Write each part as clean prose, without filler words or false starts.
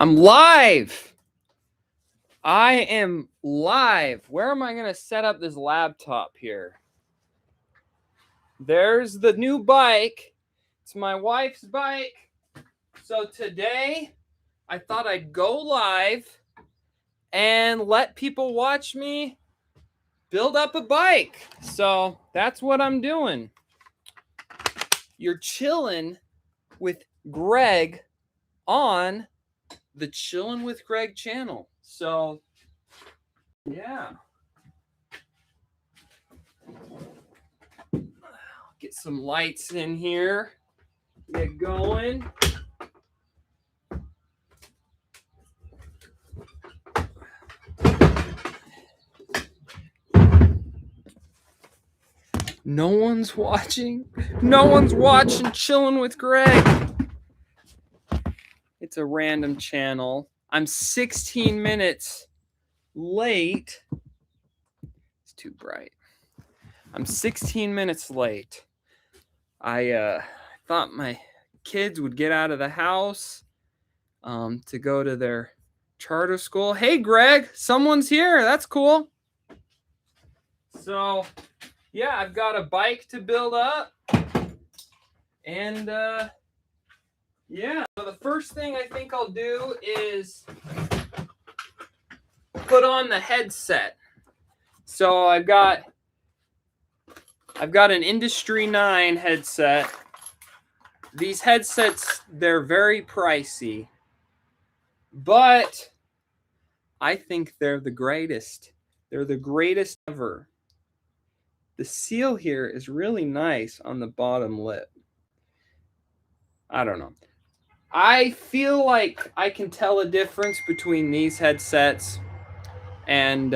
I'm live. I am live. Where am I going to set up this laptop here? There's the new bike. It's my wife's bike. So today, I thought I'd go live and let people watch me build up a bike. So that's what I'm doing. You're chilling with Greg on the Chillin' with Greg channel. So, yeah. Get some lights in here. Get going. No one's watching. No one's watching Chillin' with Greg. It's a random channel. I'm 16 minutes late. It's too bright. I'm 16 minutes late. I thought my kids would get out of the house to go to their charter school. Hey, Greg, someone's here. That's cool. So, yeah, I've got a bike to build up. And, yeah. So the first thing I think I'll do is put on the headset. So I've got an Industry 9 headset. These headsets, they're very pricey, but I think they're the greatest. They're the greatest ever. The seal here is really nice on the bottom lip. I don't know. I feel like I can tell a difference between these headsets and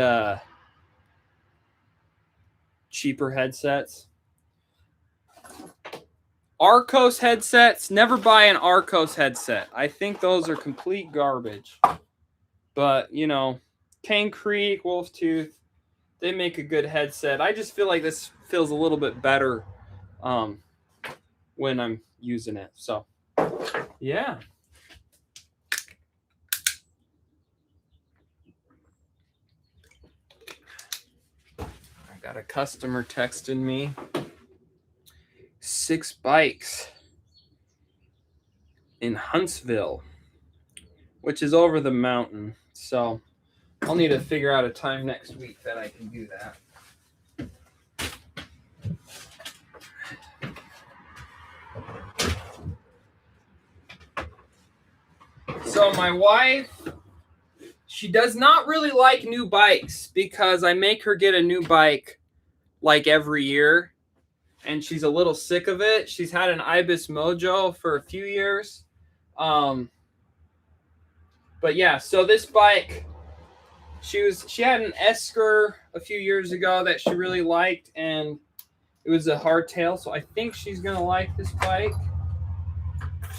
cheaper headsets. Aroscos headsets, never buy an Aroscos headset. I think those are complete garbage. But, you know, Cane Creek, Wolf Tooth, they make a good headset. I just feel like this feels a little bit better when I'm using it. So, yeah. I got a customer texting me. 6 bikes in Huntsville, which is over the mountain. So I'll need to figure out a time next week that I can do that. So my wife, she does not really like new bikes because I make her get a new bike like every year. And she's a little sick of it. She's had an Ibis Mojo for a few years. But yeah, so this bike, she had an Esker a few years ago that she really liked, and it was a hardtail. So I think she's gonna like this bike.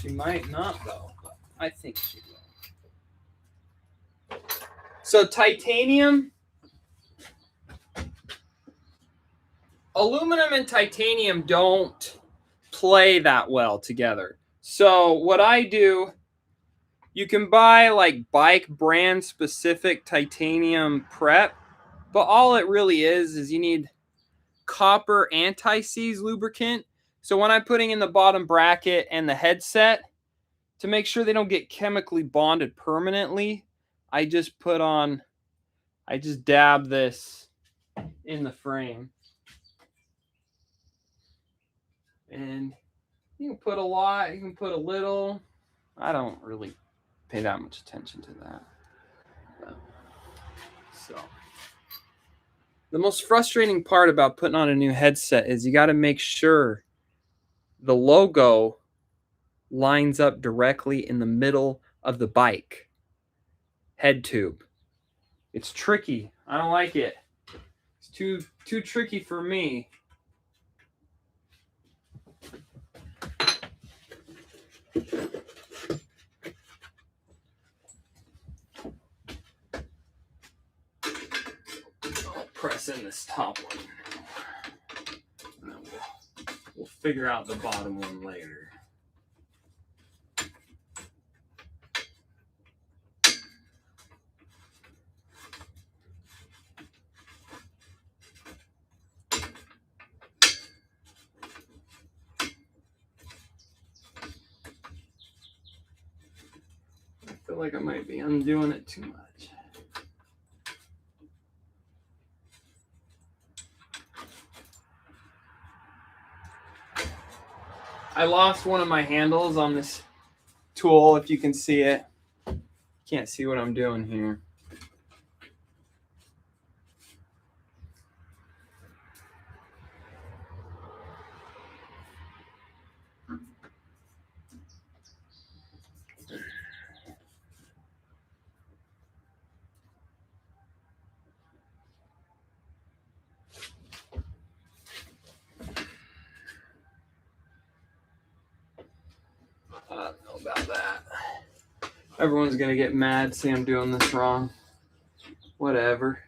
She might not though, but I think she will. So titanium. Aluminum and titanium don't play that well together. So what I do, you can buy like bike brand specific titanium prep, but all it really is you need copper anti-seize lubricant. So when I'm putting in the bottom bracket and the headset, to make sure they don't get chemically bonded permanently, I just dab this in the frame. And you can put a lot, you can put a little. I don't really pay that much attention to that. So the most frustrating part about putting on a new headset is you got to make sure the logo lines up directly in the middle of the bike head tube. It's tricky. I don't like it. It's too tricky for me. I'll press in this top one. And then we'll figure out the bottom one later. feel like I might be undoing it too much. I lost one of my handles on this tool, if you can see it. Can't see what I'm doing here. I don't know about that. Everyone's gonna get mad, see I'm doing this wrong. Whatever.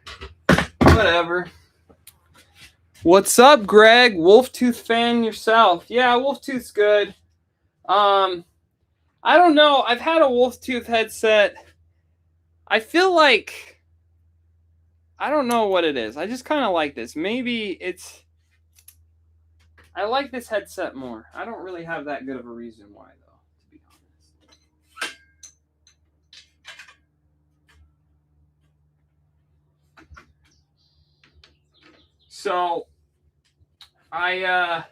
What's up, Greg? Wolftooth fan yourself. Yeah, Wolftooth's good. I don't know. I've had a Wolftooth headset. I feel like I don't know what it is. I just kind of like this. Maybe it's I like this headset more. I don't really have that good of a reason why, though, to be honest. So, I've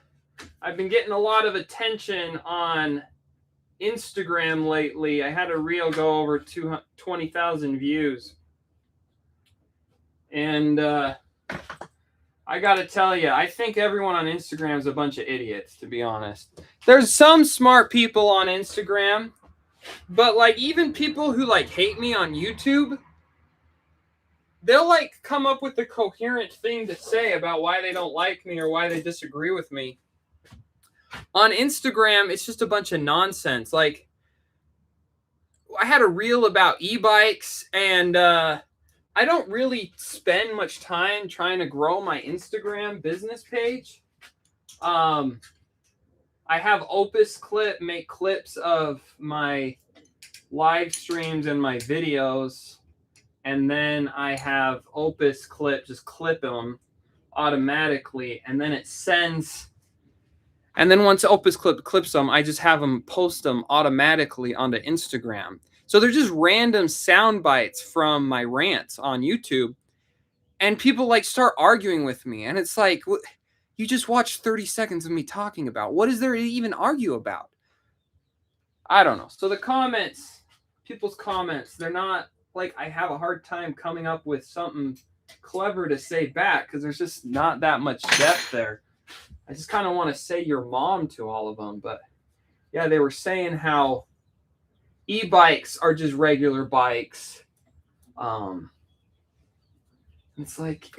been getting a lot of attention on Instagram lately. I had a reel go over 20,000 views. And I got to tell you, I think everyone on Instagram is a bunch of idiots, to be honest. There's some smart people on Instagram, but like even people who like hate me on YouTube, they'll like come up with a coherent thing to say about why they don't like me or why they disagree with me. On Instagram, it's just a bunch of nonsense. Like I had a reel about e-bikes, and I don't really spend much time trying to grow my Instagram business page. I have Opus Clip make clips of my live streams and my videos. And then I have Opus Clip, just clip them automatically. And then it sends. And then once Opus Clip clips them, I just have them post them automatically onto Instagram. So they're just random sound bites from my rants on YouTube. And people like start arguing with me. And it's like, you just watched 30 seconds of me talking about. What is there to even argue about? I don't know. So the comments, people's comments, they're not like I have a hard time coming up with something clever to say back because there's just not that much depth there. I just kind of want to say your mom to all of them. But yeah, they were saying how e-bikes are just regular bikes. It's like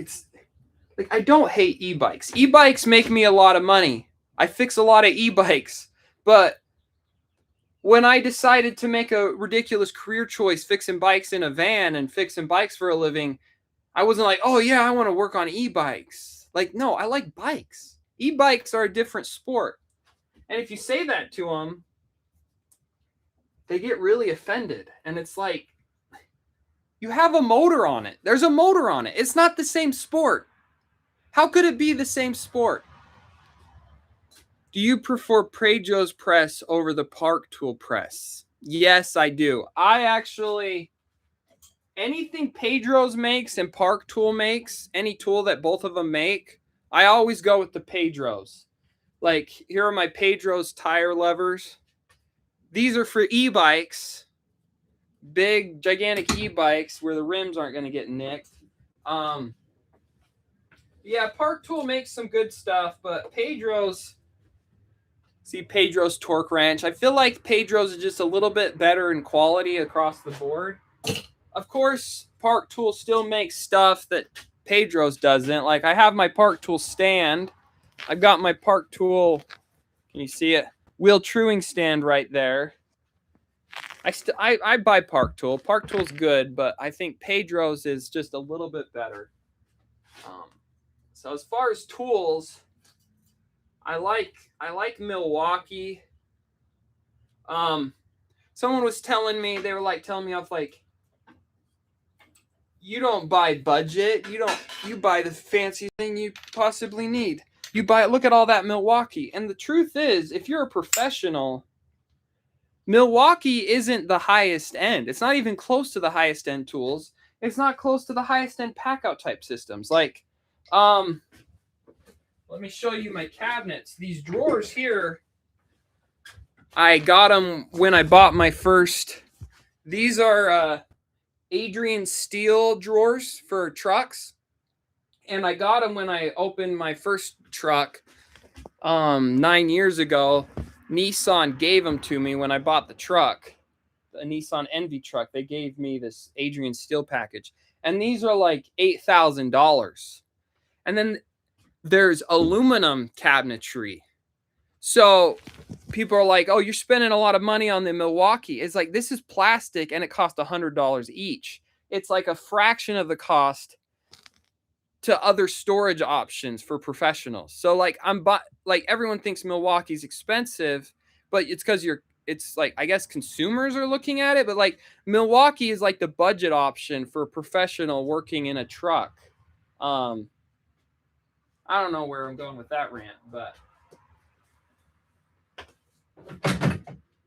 I don't hate e-bikes. E-bikes make me a lot of money. I fix a lot of e-bikes. But when I decided to make a ridiculous career choice fixing bikes in a van and fixing bikes for a living, I wasn't like, oh yeah, I want to work on e-bikes. Like, no, I like bikes. E-bikes are a different sport. And if you say that to them, they get really offended. And it's like, you have a motor on it. There's a motor on it. It's not the same sport. How could it be the same sport? Do you prefer Pedro's press over the Park Tool press? Yes, I do. I actually, anything Pedro's makes and Park Tool makes, any tool that both of them make, I always go with the Pedro's. Like, here are my Pedro's tire levers. These are for e-bikes. Big, gigantic e-bikes where the rims aren't going to get nicked. Yeah, Park Tool makes some good stuff, but Pedro's... See Pedro's torque wrench. I feel like Pedro's is just a little bit better in quality across the board. Of course, Park Tool still makes stuff that Pedro's doesn't. Like I have my Park Tool stand. I've got my Park Tool, can you see it? Wheel truing stand right there. I buy Park Tool. Park Tool's good, but I think Pedro's is just a little bit better. So as far as tools, I like Milwaukee. Someone was telling me, they were like telling me off like, you don't buy budget. You buy the fancy thing you possibly need. You buy it. Look at all that Milwaukee. And the truth is, if you're a professional, Milwaukee isn't the highest end. It's not even close to the highest end tools. It's not close to the highest end pack out type systems. Like, let me show you my cabinets. These drawers here, I got them when I bought my first. These are Adrian steel drawers for trucks. And I got them when I opened my first truck 9 years ago. Nissan gave them to me when I bought the truck, a Nissan Envy truck. They gave me this Adrian steel package, and these are like $8,000. And then there's aluminum cabinetry. So people are like, "Oh, you're spending a lot of money on the Milwaukee." It's like, this is plastic, and it costs $100 each. It's like a fraction of the cost to other storage options for professionals. So like everyone thinks Milwaukee's expensive, but it's because it's like, I guess consumers are looking at it, but like Milwaukee is like the budget option for a professional working in a truck. I don't know where I'm going with that rant, but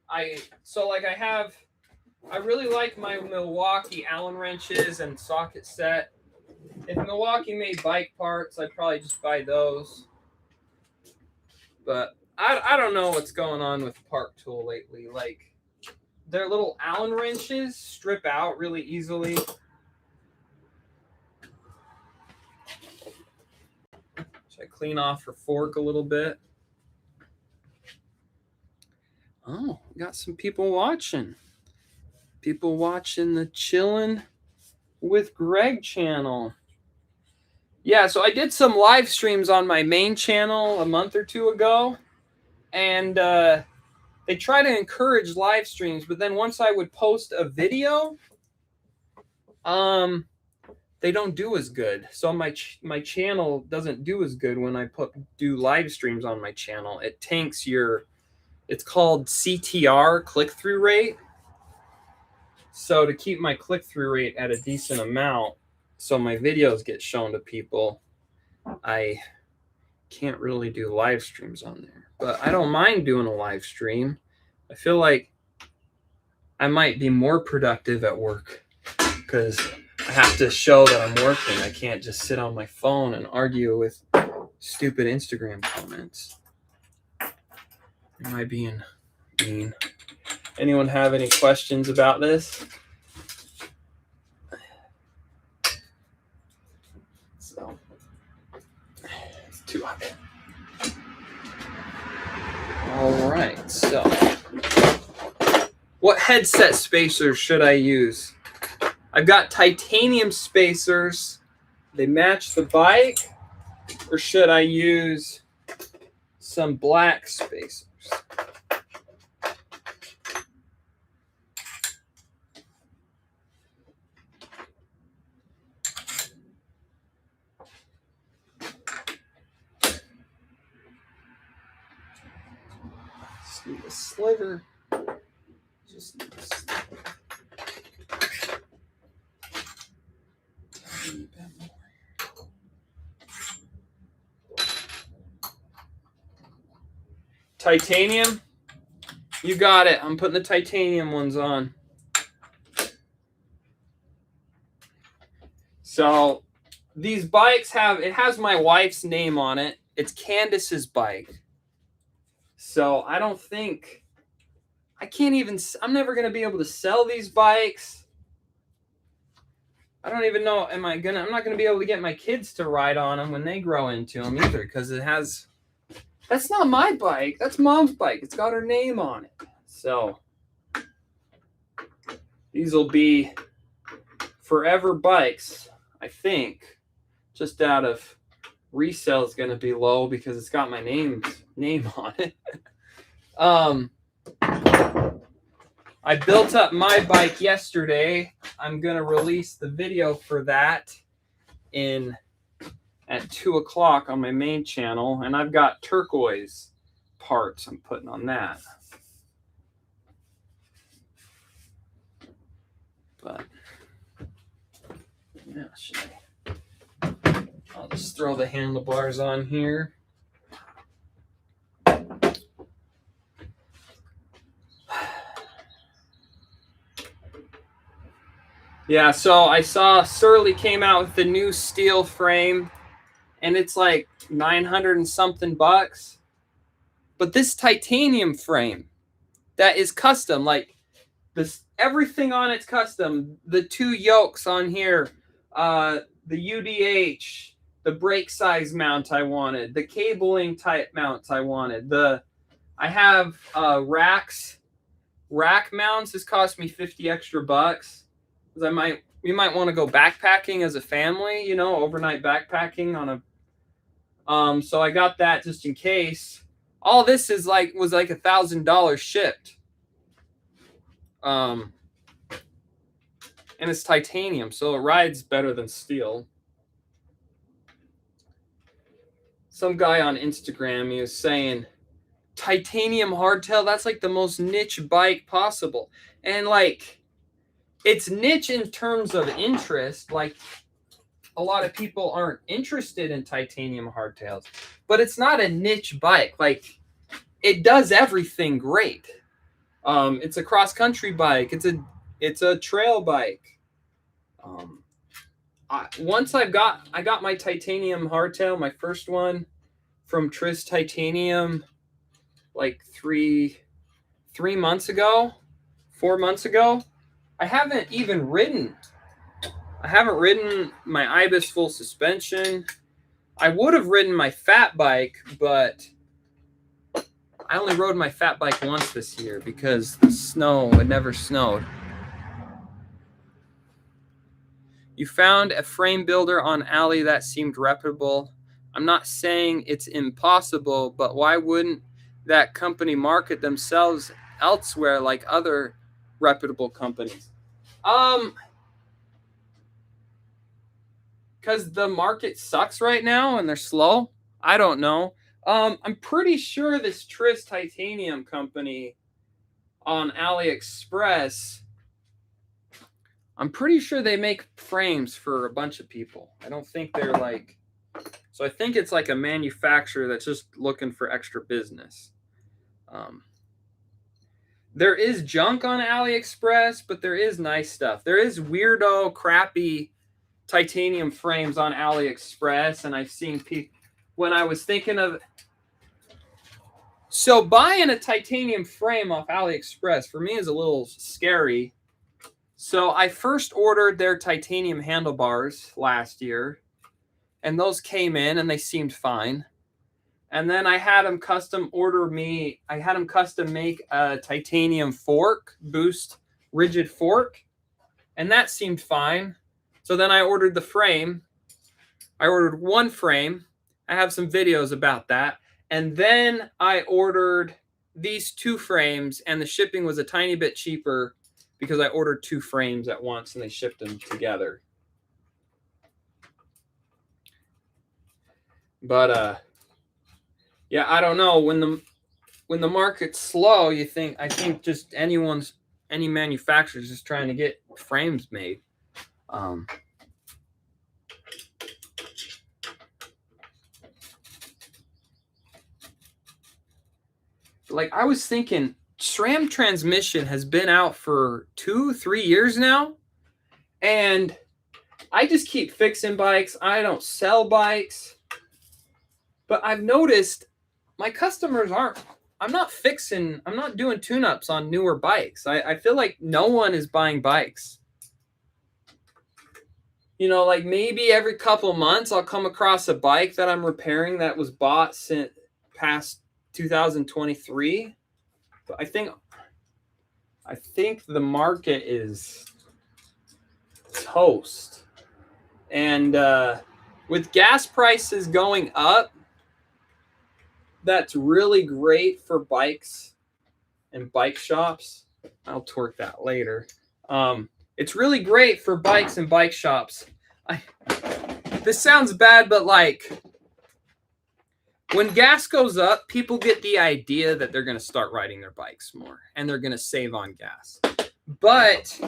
I really like my Milwaukee Allen wrenches and socket set. If Milwaukee made bike parts, I'd probably just buy those. But I don't know what's going on with Park Tool lately. Like, their little Allen wrenches strip out really easily. Should I clean off her fork a little bit? Oh, we got some people watching. People watching the Chillin' with Greg channel. Yeah, so I did some live streams on my main channel a month or two ago, and they try to encourage live streams, but then once I would post a video, they don't do as good. So my channel doesn't do as good when I do live streams on my channel. It tanks it's called CTR, click-through rate. So to keep my click-through rate at a decent amount, so my videos get shown to people, I can't really do live streams on there. But I don't mind doing a live stream. I feel like I might be more productive at work because I have to show that I'm working. I can't just sit on my phone and argue with stupid Instagram comments. Am I being mean? Anyone have any questions about this? It's too hot. All right, so what headset spacers should I use? I've got titanium spacers. They match the bike, or should I use some black spacers? Just need a sliver. Just need a sliver. Titanium? You got it. I'm putting the titanium ones on. So these bikes it has my wife's name on it. It's Candace's bike. So I'm never going to be able to sell these bikes. I don't even know, I'm not going to be able to get my kids to ride on them when they grow into them either, because that's not my bike. That's Mom's bike. It's got her name on it. So these will be forever bikes, I think. Just out of resale is going to be low because it's got my name on it. I built up my bike yesterday. I'm going to release the video for that at 2 o'clock on my main channel, and I've got turquoise parts I'm putting on that. But yeah, I'll just throw the handlebars on here. Yeah, so I saw Surly came out with the new steel frame, and it's like 900 and something bucks. But this titanium frame that is custom, like this, everything on it's custom. The two yokes on here, the UDH, the brake size mount I wanted, the cabling type mounts I wanted. I have rack mounts. This cost me 50 extra bucks because we might want to go backpacking as a family, you know, overnight backpacking on a. So I got that just in case. All this was like $1,000 shipped. And it's titanium, so it rides better than steel. Some guy on Instagram, he was saying, titanium hardtail, that's like the most niche bike possible. And like, it's niche in terms of interest. Like, a lot of people aren't interested in titanium hardtails, but it's not a niche bike. Like, it does everything great. It's a cross-country bike. It's a trail bike. Once I got my titanium hardtail, my first one from Tris Titanium, like 4 months ago. I haven't ridden my Ibis full suspension. I would have ridden my fat bike, but I only rode my fat bike once this year because it never snowed. You found a frame builder on Ali that seemed reputable. I'm not saying it's impossible, but why wouldn't that company market themselves elsewhere like other reputable companies? Because the market sucks right now and they're slow. I don't know. I'm pretty sure this Tris Titanium company on AliExpress, I'm pretty sure they make frames for a bunch of people. I don't think they're like, so I think it's like a manufacturer that's just looking for extra business. There is junk on AliExpress, but there is nice stuff. There is weirdo, crappy titanium frames on AliExpress, and I've seen people, when I was thinking of, so buying a titanium frame off AliExpress for me is a little scary. So I first ordered their titanium handlebars last year, and those came in and they seemed fine. And then I had them custom make a titanium fork, boost rigid fork, and that seemed fine. So then I ordered the frame. I ordered one frame. I have some videos about that. And then I ordered these two frames, and the shipping was a tiny bit cheaper because I ordered two frames at once and they shipped them together. But yeah, I don't know. When the market's slow, I think just any manufacturer's just trying to get frames made. Like, I was thinking, SRAM transmission has been out for 2-3 years now, and I just keep fixing bikes. I don't sell bikes, but I've noticed my customers I'm not doing tune-ups on newer bikes. I feel like no one is buying bikes. You know, like maybe every couple months I'll come across a bike that I'm repairing that was bought since past 2023. But I think the market is toast. And with gas prices going up, that's really great for bikes and bike shops. I'll torque that later. It's really great for bikes and bike shops. This sounds bad, but like, when gas goes up, people get the idea that they're going to start riding their bikes more and they're going to save on gas. But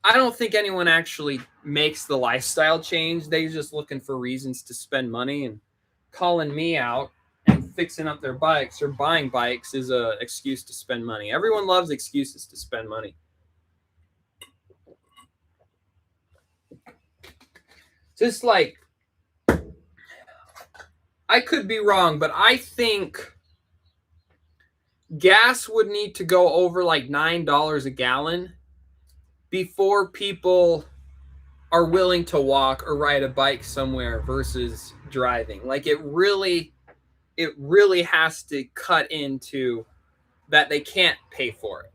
I don't think anyone actually makes the lifestyle change. They're just looking for reasons to spend money, and calling me out and fixing up their bikes or buying bikes is an excuse to spend money. Everyone loves excuses to spend money. just like, I could be wrong, but I think gas would need to go over like $9 a gallon before people are willing to walk or ride a bike somewhere versus driving. Like it really has to cut into that they can't pay for it.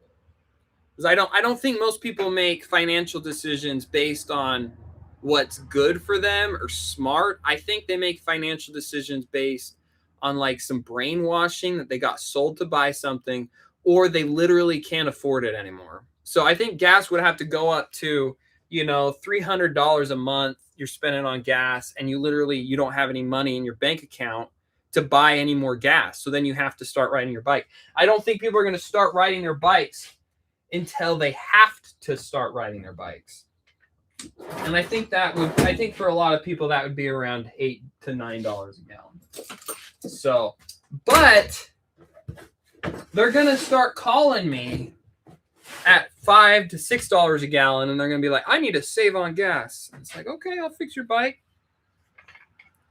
Because I don't think most people make financial decisions based on what's good for them or smart. I think they make financial decisions based on like some brainwashing that they got sold to buy something, or they literally can't afford it anymore. So I think gas would have to go up to, $300 a month you're spending on gas, and you don't have any money in your bank account to buy any more gas. So then you have to start riding your bike. I don't think people are going to start riding their bikes until they have to start riding their bikes. And I think for a lot of people that would be around $8 to $9 a gallon. So, but they're going to start calling me at $5 to $6 a gallon, and they're going to be like, I need to save on gas. And it's like, okay, I'll fix your bike.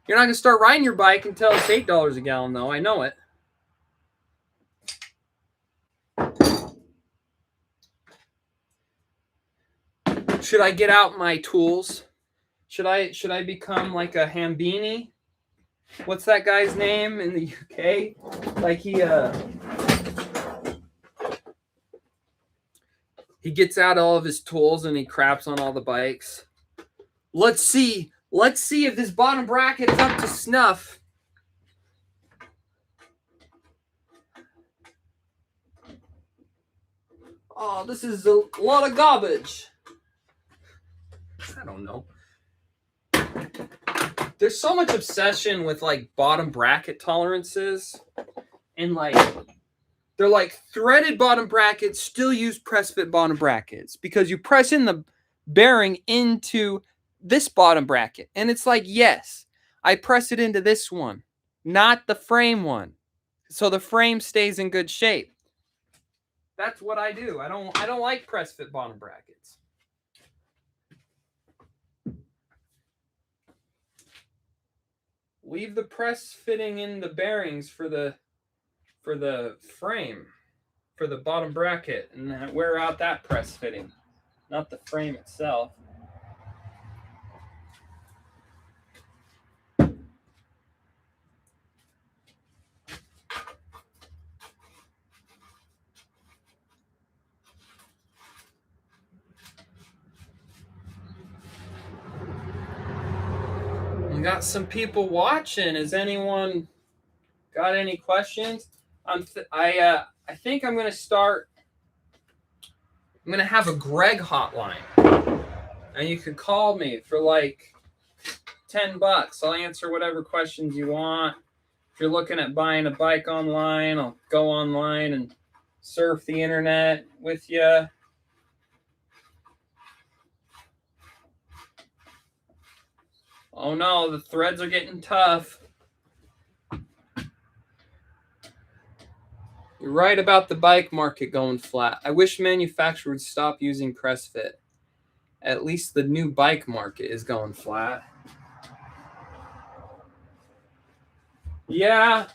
You're not going to start riding your bike until it's $8 a gallon, though. I know it. Should I get out my tools? Should I become like a Hambini? What's that guy's name in the UK? Like he gets out all of his tools and he craps on all the bikes. Let's see if this bottom bracket is up to snuff. Oh, this is a lot of garbage. I don't know. There's so much obsession with like bottom bracket tolerances, and like they're like threaded bottom brackets still use Pressfit bottom brackets because you press in the bearing into this bottom bracket, and it's like, yes, I press it into this one, not the frame one, so the frame stays in good shape. That's what I do. I don't like Pressfit bottom brackets. Leave the press fitting in the bearings for the frame, for the bottom bracket, and wear out that press fitting, not the frame itself. We got some people watching. Has anyone got any questions? I think I'm going to start. I'm going to have a Greg hotline, and you can call me for like $10. I'll answer whatever questions you want. If you're looking at buying a bike online, I'll go online and surf the internet with you. Oh no, the threads are getting tough. You're right about the bike market going flat. I wish manufacturers would stop using Pressfit. At least the new bike market is going flat. Yeah,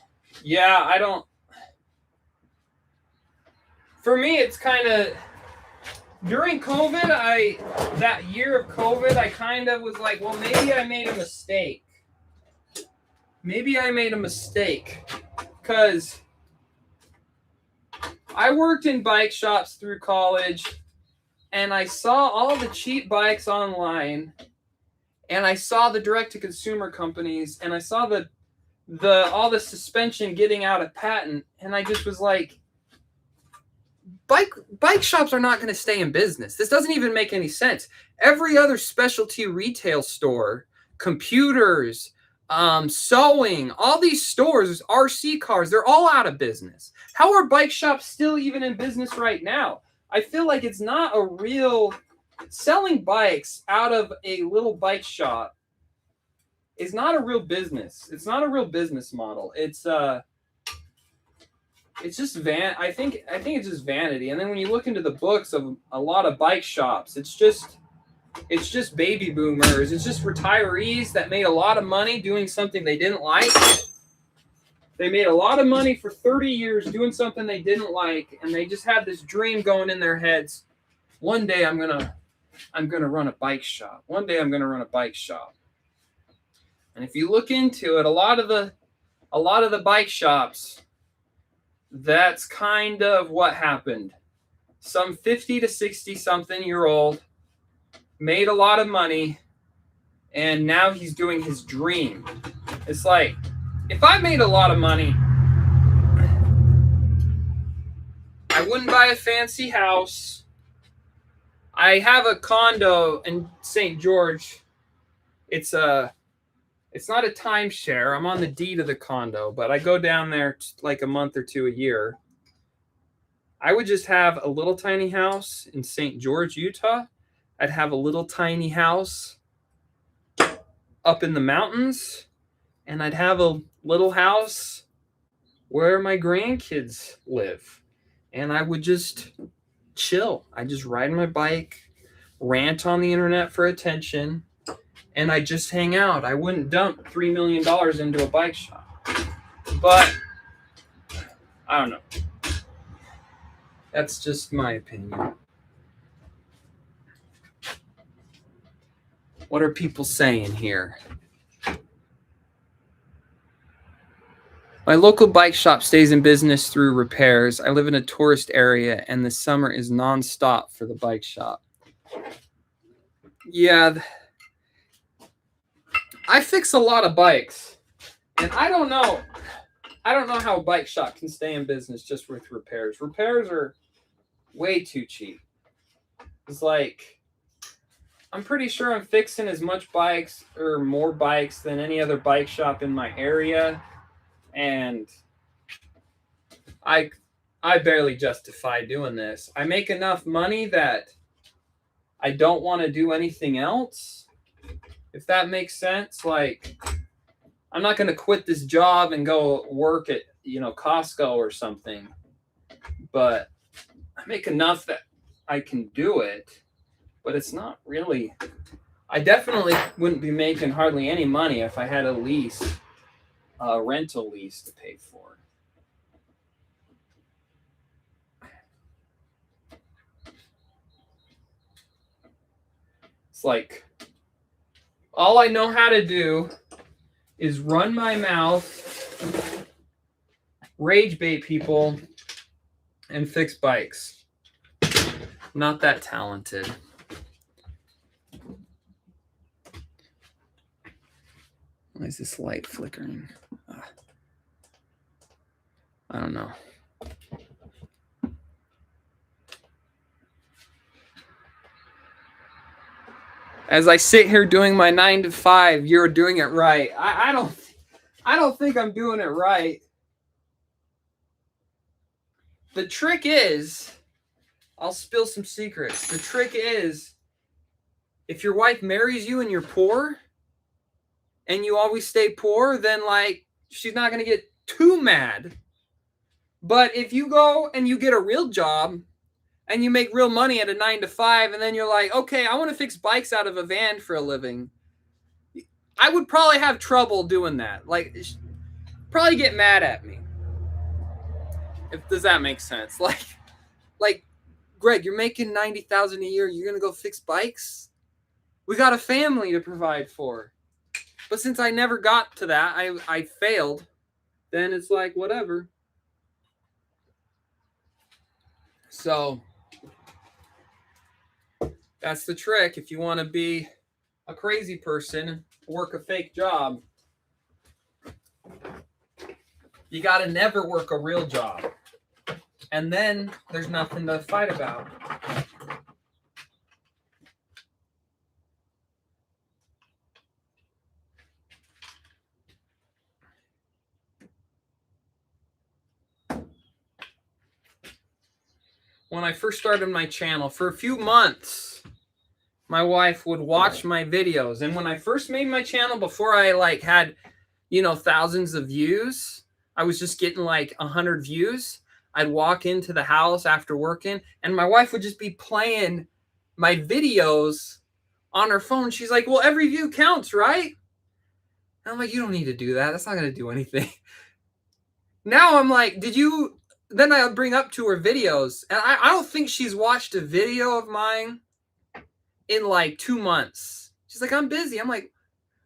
I don't. For me, it's kind of during COVID. That year of COVID, I kind of was like, well, maybe I made a mistake. Because I worked in bike shops through college, and I saw all the cheap bikes online, and I saw the direct-to-consumer companies, and I saw all the suspension getting out of patent, and I just was like, bike shops are not going to stay in business. This doesn't even make any sense. Every other specialty retail store, computers, sewing, all these stores, RC cars, they're all out of business. How are bike shops still even in business right now? I feel like it's not a real selling bikes out of a little bike shop is not a real business. It's not a real business model. It's just I think it's just vanity. And then when you look into the books of a lot of bike shops, it's just It's just baby boomers. It's just retirees that made a lot of money doing something they didn't like. They made a lot of money for 30 years doing something they didn't like, and they just had this dream going in their heads. One day I'm gonna run a bike shop. One day I'm gonna run a bike shop. And if you look into it, a lot of the bike shops, that's kind of what happened. Some 50 to 60 something year old made a lot of money, and now he's doing his dream. It's like, if I made a lot of money, I wouldn't buy a fancy house. I have a condo in St. George. It's not a timeshare. I'm on the deed of the condo, but I go down there like a month or two a year. I would just have a little tiny house in St. George, Utah. I'd have a little tiny house up in the mountains, and I'd have a little house where my grandkids live. And I would just chill. I just ride my bike, rant on the internet for attention, and I just hang out. I wouldn't dump $3 million into a bike shop. But I don't know. That's just my opinion. What are people saying here? My local bike shop stays in business through repairs. I live in a tourist area, and the summer is nonstop for the bike shop. Yeah, I fix a lot of bikes, and I don't know how a bike shop can stay in business just with repairs. Repairs are way too cheap. It's like, I'm pretty sure I'm fixing as much bikes or more bikes than any other bike shop in my area. And I barely justify doing this. I make enough money that I don't want to do anything else. If that makes sense. Like, I'm not going to quit this job and go work at, Costco or something. But I make enough that I can do it. But it's not really, I definitely wouldn't be making hardly any money if I had a lease, a rental lease to pay for. It's like, all I know how to do is run my mouth, rage bait people, and fix bikes. Not that talented. Why is this light flickering? I don't know. As I sit here doing my 9 to 5, you're doing it right. I don't think I'm doing it right. The trick is, I'll spill some secrets. The trick is, if your wife marries you and you're poor, and you always stay poor, then she's not going to get too mad. But if you go and you get a real job and you make real money at a 9 to 5, and then you're like, okay, I want to fix bikes out of a van for a living, I would probably have trouble doing that. Probably get mad at me. Does that make sense? Like, Greg, you're making $90,000 a year. You're going to go fix bikes? We got a family to provide for. But since I never got to that, I failed, then it's like, whatever. So, that's the trick. If you want to be a crazy person, work a fake job, you got to never work a real job. And then there's nothing to fight about. When I first started my channel, for a few months, my wife would watch my videos. And when I first made my channel, before I had, thousands of views, I was just getting 100 views. I'd walk into the house after working, and my wife would just be playing my videos on her phone. She's like, well, every view counts, right? And I'm like, you don't need to do that. That's not going to do anything. Now I'm like, did you... Then I bring up to her videos, and I don't think she's watched a video of mine in like 2 months. She's like, I'm busy. I'm like,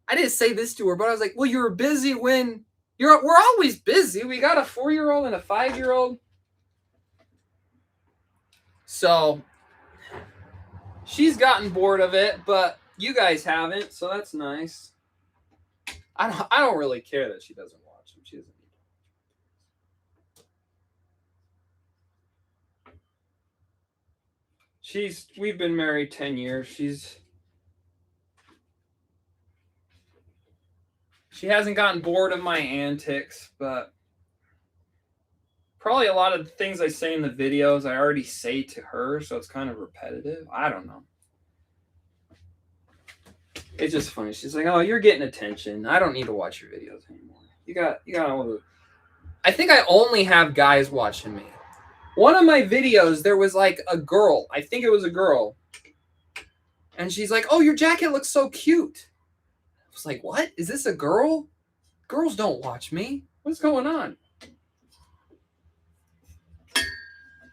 I didn't say this to her, but I was like, well, you were busy when we're always busy. We got a 4-year-old and a 5-year-old. So she's gotten bored of it, but you guys haven't, so that's nice. I don't really care that she doesn't watch them. She doesn't. We've been married 10 years. She hasn't gotten bored of my antics, but probably a lot of the things I say in the videos I already say to her, so it's kind of repetitive. I don't know. It's just funny. She's like, oh, you're getting attention. I don't need to watch your videos anymore. You got all the... I think I only have guys watching me. One of my videos, there was like a girl. I think it was a girl. And she's like, oh, your jacket looks so cute. I was like, what? Is this a girl? Girls don't watch me. What's going on?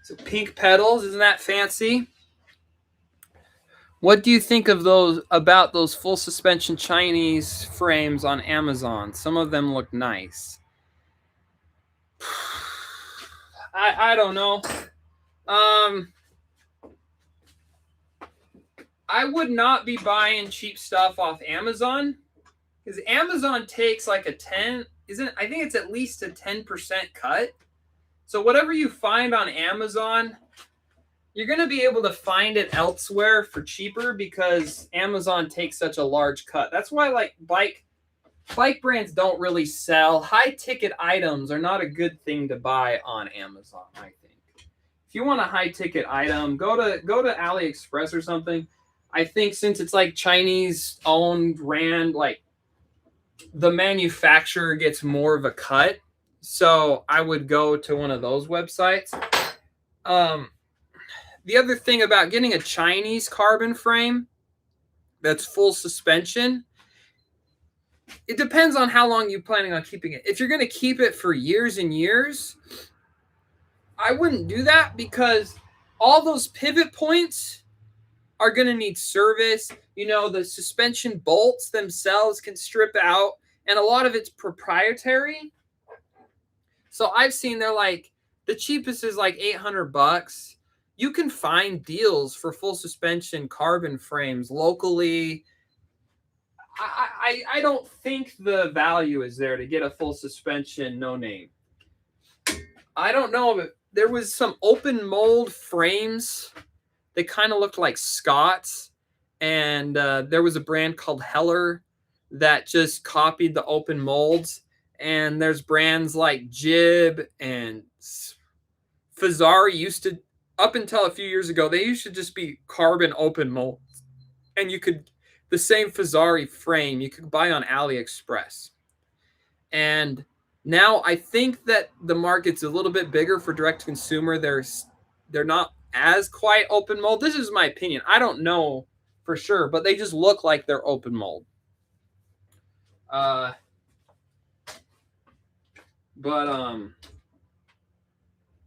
So pink pedals, isn't that fancy? What do you think of about those full suspension Chinese frames on Amazon? Some of them look nice. I don't know. I would not be buying cheap stuff off Amazon, because Amazon takes like a 10, I think it's at least a 10% cut. So whatever you find on Amazon, you're going to be able to find it elsewhere for cheaper, because Amazon takes such a large cut. That's why like bike brands don't really sell. High ticket items are not a good thing to buy on Amazon, I think. If you want a high ticket item, go to AliExpress or something. I think since it's like Chinese owned brand, like the manufacturer gets more of a cut. So I would go to one of those websites. The other thing about getting a Chinese carbon frame that's full suspension, it depends on how long you're planning on keeping it. If you're going to keep it for years and years, I wouldn't do that, because all those pivot points are going to need service. You know, the suspension bolts themselves can strip out, and a lot of it's proprietary. So I've seen they're like, the cheapest is like $800. You can find deals for full suspension carbon frames locally. I don't think the value is there to get a full suspension no name. I don't know, but there was some open mold frames. They kind of looked like Scott's, and there was a brand called Heller that just copied the open molds. And there's brands like Jib and Fazari used to, up until a few years ago, they used to just be carbon open molds. And you could, the same Fazari frame, you could buy on AliExpress. And now I think that the market's a little bit bigger for direct to consumer. They're not as quite open mold. This is my opinion. I don't know for sure, but they just look like they're open mold.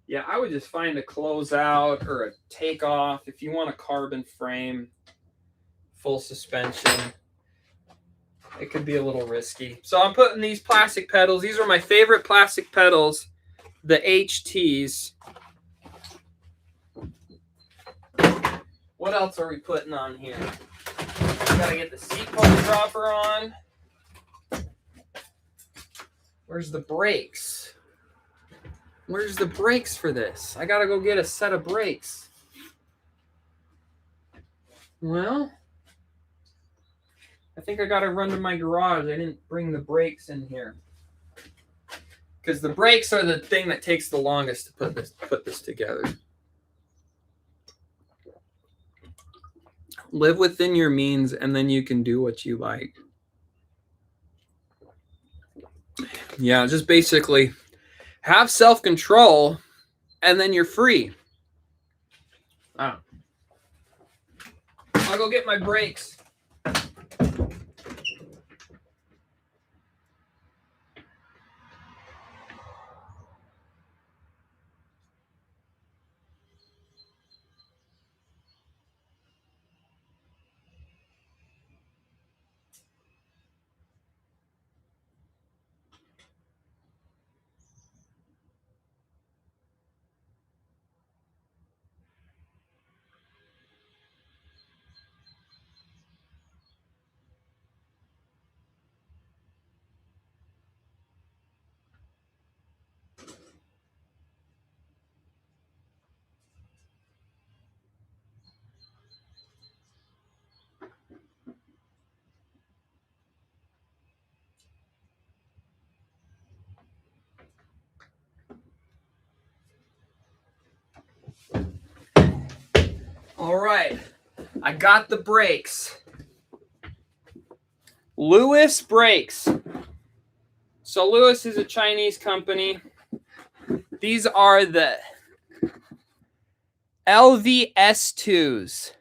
Yeah, I would just find a closeout or a takeoff if you want a carbon frame, full suspension. It could be a little risky. So I'm putting these plastic pedals. These are my favorite plastic pedals, the HTs. What else are we putting on here? Gotta get the seat pump dropper on. Where's the brakes? Where's the brakes for this? I gotta go get a set of brakes. Well, I think I gotta run to my garage. I didn't bring the brakes in here, because the brakes are the thing that takes the longest to put this together. Live within your means, and then you can do what you like. Yeah, just basically have self-control, and then you're free. I'll go get my brakes. All right, I got the brakes. Lewis Brakes. So Lewis is a Chinese company. These are the LVS2s.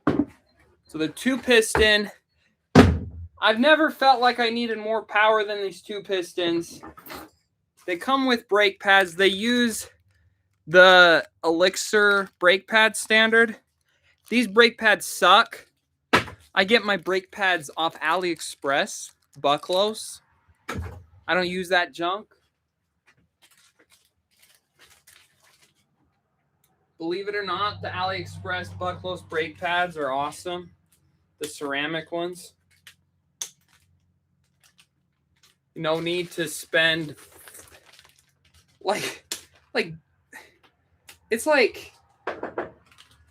So the 2-piston. I've never felt like I needed more power than these 2 pistons. They come with brake pads. They use the Elixir brake pad standard. These brake pads suck. I get my brake pads off AliExpress, Bucklos. I don't use that junk. Believe it or not, the AliExpress Bucklos brake pads are awesome. The ceramic ones. No need to spend like it's like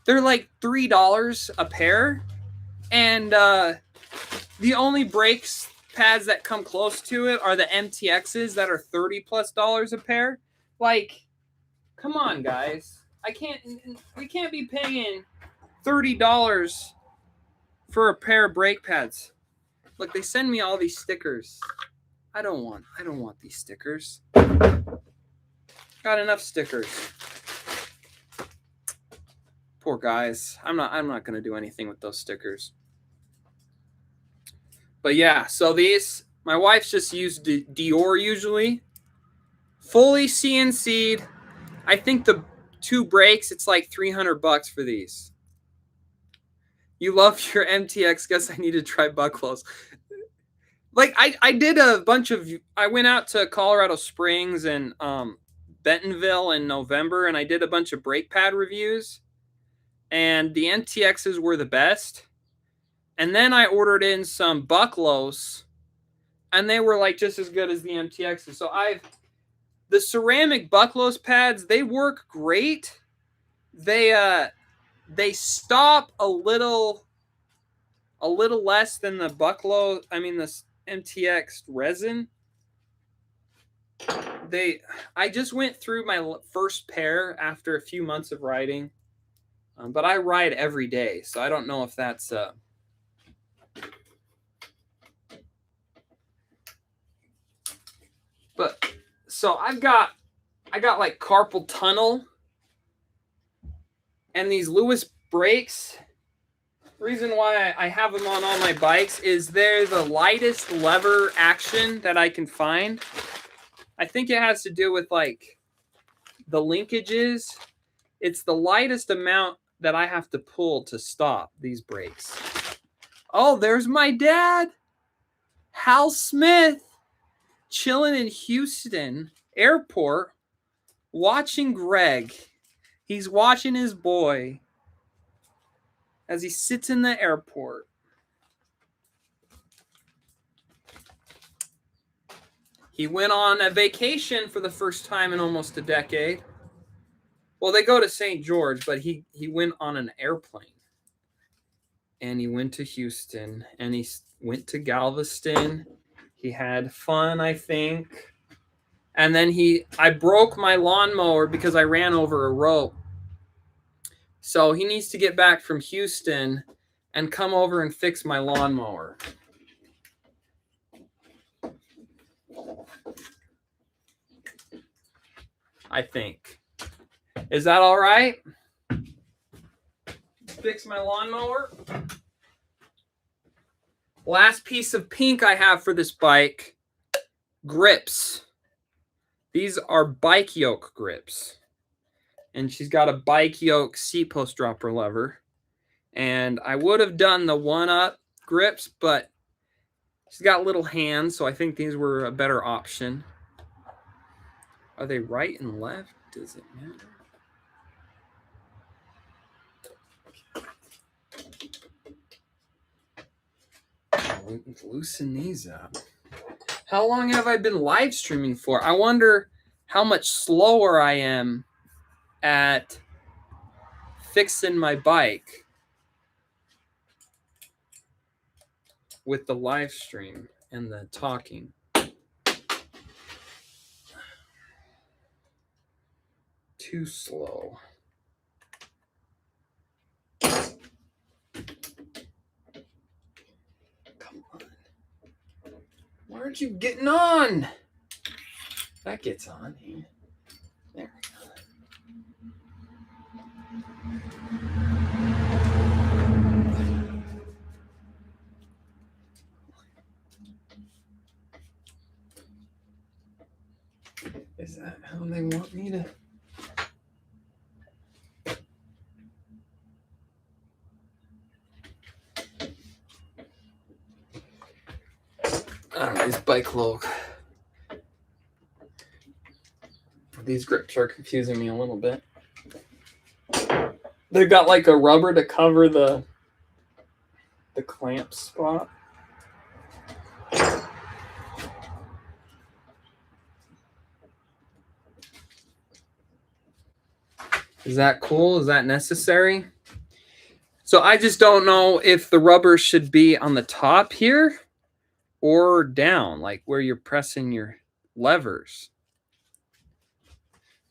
they're like $3 a pair, and the only brakes pads that come close to it are the MTXs that are $30+ a pair. Like, come on, guys. We can't be paying $30 for a pair of brake pads. Look, they send me all these stickers. I don't want these stickers. Got enough stickers. Poor guys. I'm not gonna do anything with those stickers. But yeah, so these, my wife's just used Dior usually. Fully CNC'd. I think the 2 brakes, it's like $300 for these. You love your MTX. Guess I need to try Bucklos. Like I did a bunch of. I went out to Colorado Springs and Bentonville in November, and I did a bunch of brake pad reviews. And the MTXs were the best. And then I ordered in some Bucklos, and they were like just as good as the MTXs. So the ceramic Bucklos pads, they work great. They stop a little less than the Bucklo. I mean the MTX resin. I just went through my first pair after a few months of riding, but I ride every day, so I don't know if that's but so I got like carpal tunnel and these Lewis brakes. The reason why I have them on all my bikes is they're the lightest lever action that I can find. I think it has to do with like the linkages. It's the lightest amount that I have to pull to stop these brakes. Oh, there's my dad, Hal Smith, chilling in Houston airport, watching Greg. He's watching his boy as he sits in the airport. He went on a vacation for the first time in almost a decade. Well, they go to St. George, but he went on an airplane. And he went to Houston, and he went to Galveston. He had fun, I think. And then I broke my lawnmower because I ran over a rope. So he needs to get back from Houston and come over and fix my lawnmower. I think. Is that all right? Fix my lawnmower? Last piece of pink I have for this bike, grips. These are bike yoke grips. And she's got a bike yoke seat post dropper lever. And I would have done the one-up grips, but she's got little hands, so I think these were a better option. Are they right and left? Does it matter? Loosen these up. How long have I been live streaming for? I wonder how much slower I am at fixing my bike with the live stream and the talking. Too slow. Come on. Why aren't you getting on? That gets on. There we go. Is that how they want me to? I don't know, these bike look. These grips are confusing me a little bit. They've got like a rubber to cover the clamp spot. Is that cool? Is that necessary? So I just don't know if the rubber should be on the top here or down, like where you're pressing your levers.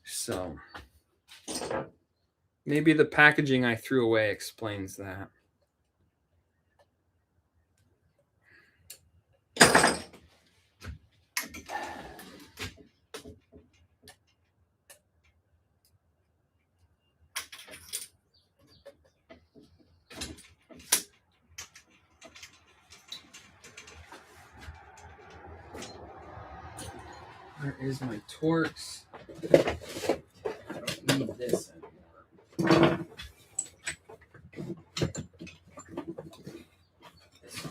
So maybe the packaging I threw away explains that. Where is my Torx? I don't need this anymore. This way.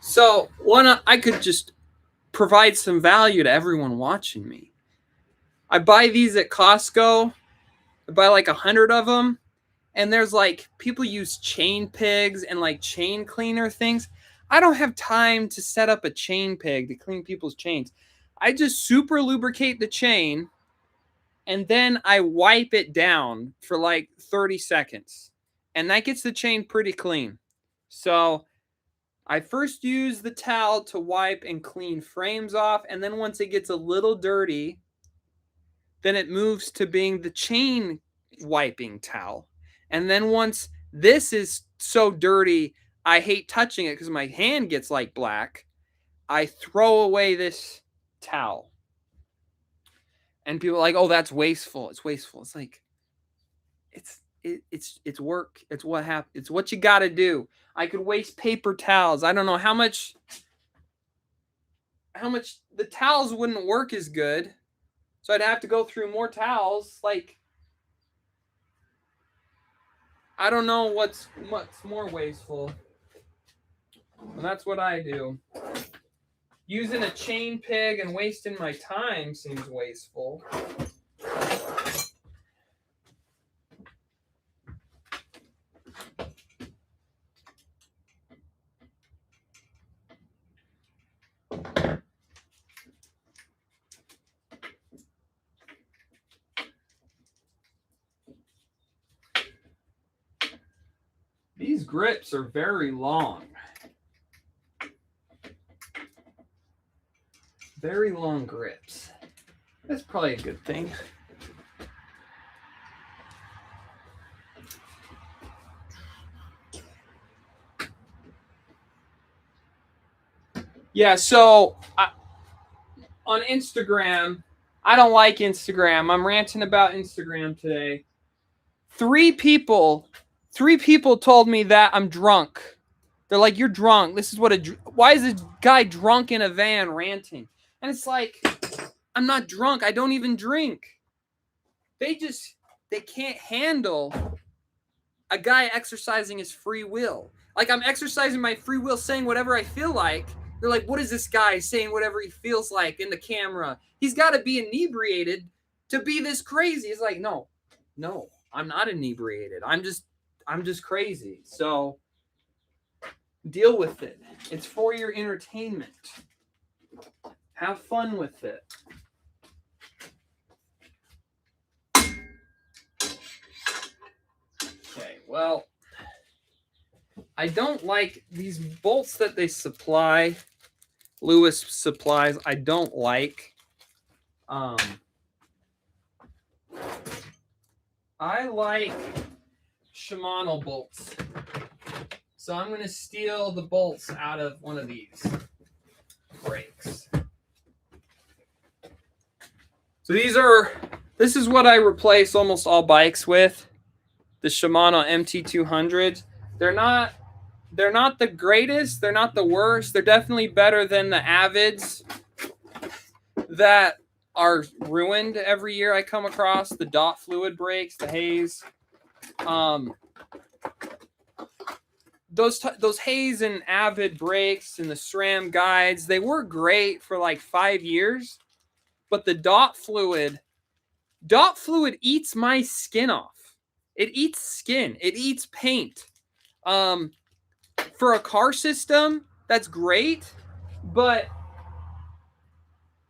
So I could just provide some value to everyone watching me. I buy these at Costco. I buy like 100 of them. And there's like people use chain pigs and like chain cleaner things. I don't have time to set up a chain pig to clean people's chains. I just super lubricate the chain and then I wipe it down for like 30 seconds. And that gets the chain pretty clean. So I first use the towel to wipe and clean frames off. And then once it gets a little dirty, then it moves to being the chain wiping towel. And then once this is so dirty, I hate touching it because my hand gets like black, I throw away this towel. And people are like, oh, that's wasteful. It's wasteful. It's like, it's work. It's what happens. It's what you got to do. I could waste paper towels. I don't know how much the towels wouldn't work as good. So I'd have to go through more towels. Like, I don't know what's more wasteful. And that's what I do. Using a chain pig and wasting my time seems wasteful. These grips are very long. very long grips. That's probably a good thing. Yeah, so on Instagram, I don't like Instagram. I'm ranting about Instagram today. Three people told me that I'm drunk. They're like, "You're drunk. This is what why is this guy drunk in a van ranting?" And it's like, I'm not drunk. I don't even drink. They can't handle a guy exercising his free will. Like, I'm exercising my free will, saying whatever I feel like. They're like, what is this guy saying whatever he feels like in the camera? He's got to be inebriated to be this crazy. It's like, no, I'm not inebriated. I'm just crazy. So deal with it. It's for your entertainment. Have fun with it. Okay, well, I don't like these bolts that they supply. Lewis supplies, I don't like. I like Shimano bolts. So I'm going to steal the bolts out of one of these brakes. So this is what I replace almost all bikes with. The Shimano MT200. They're not the greatest. They're not the worst. They're definitely better than the Avids that are ruined every year I come across. The dot fluid brakes, the Hayes. Those Hayes and Avid brakes and the SRAM guides, they were great for like 5 years. But the dot fluid eats my skin off. It eats skin. It eats paint. For a car system, that's great, but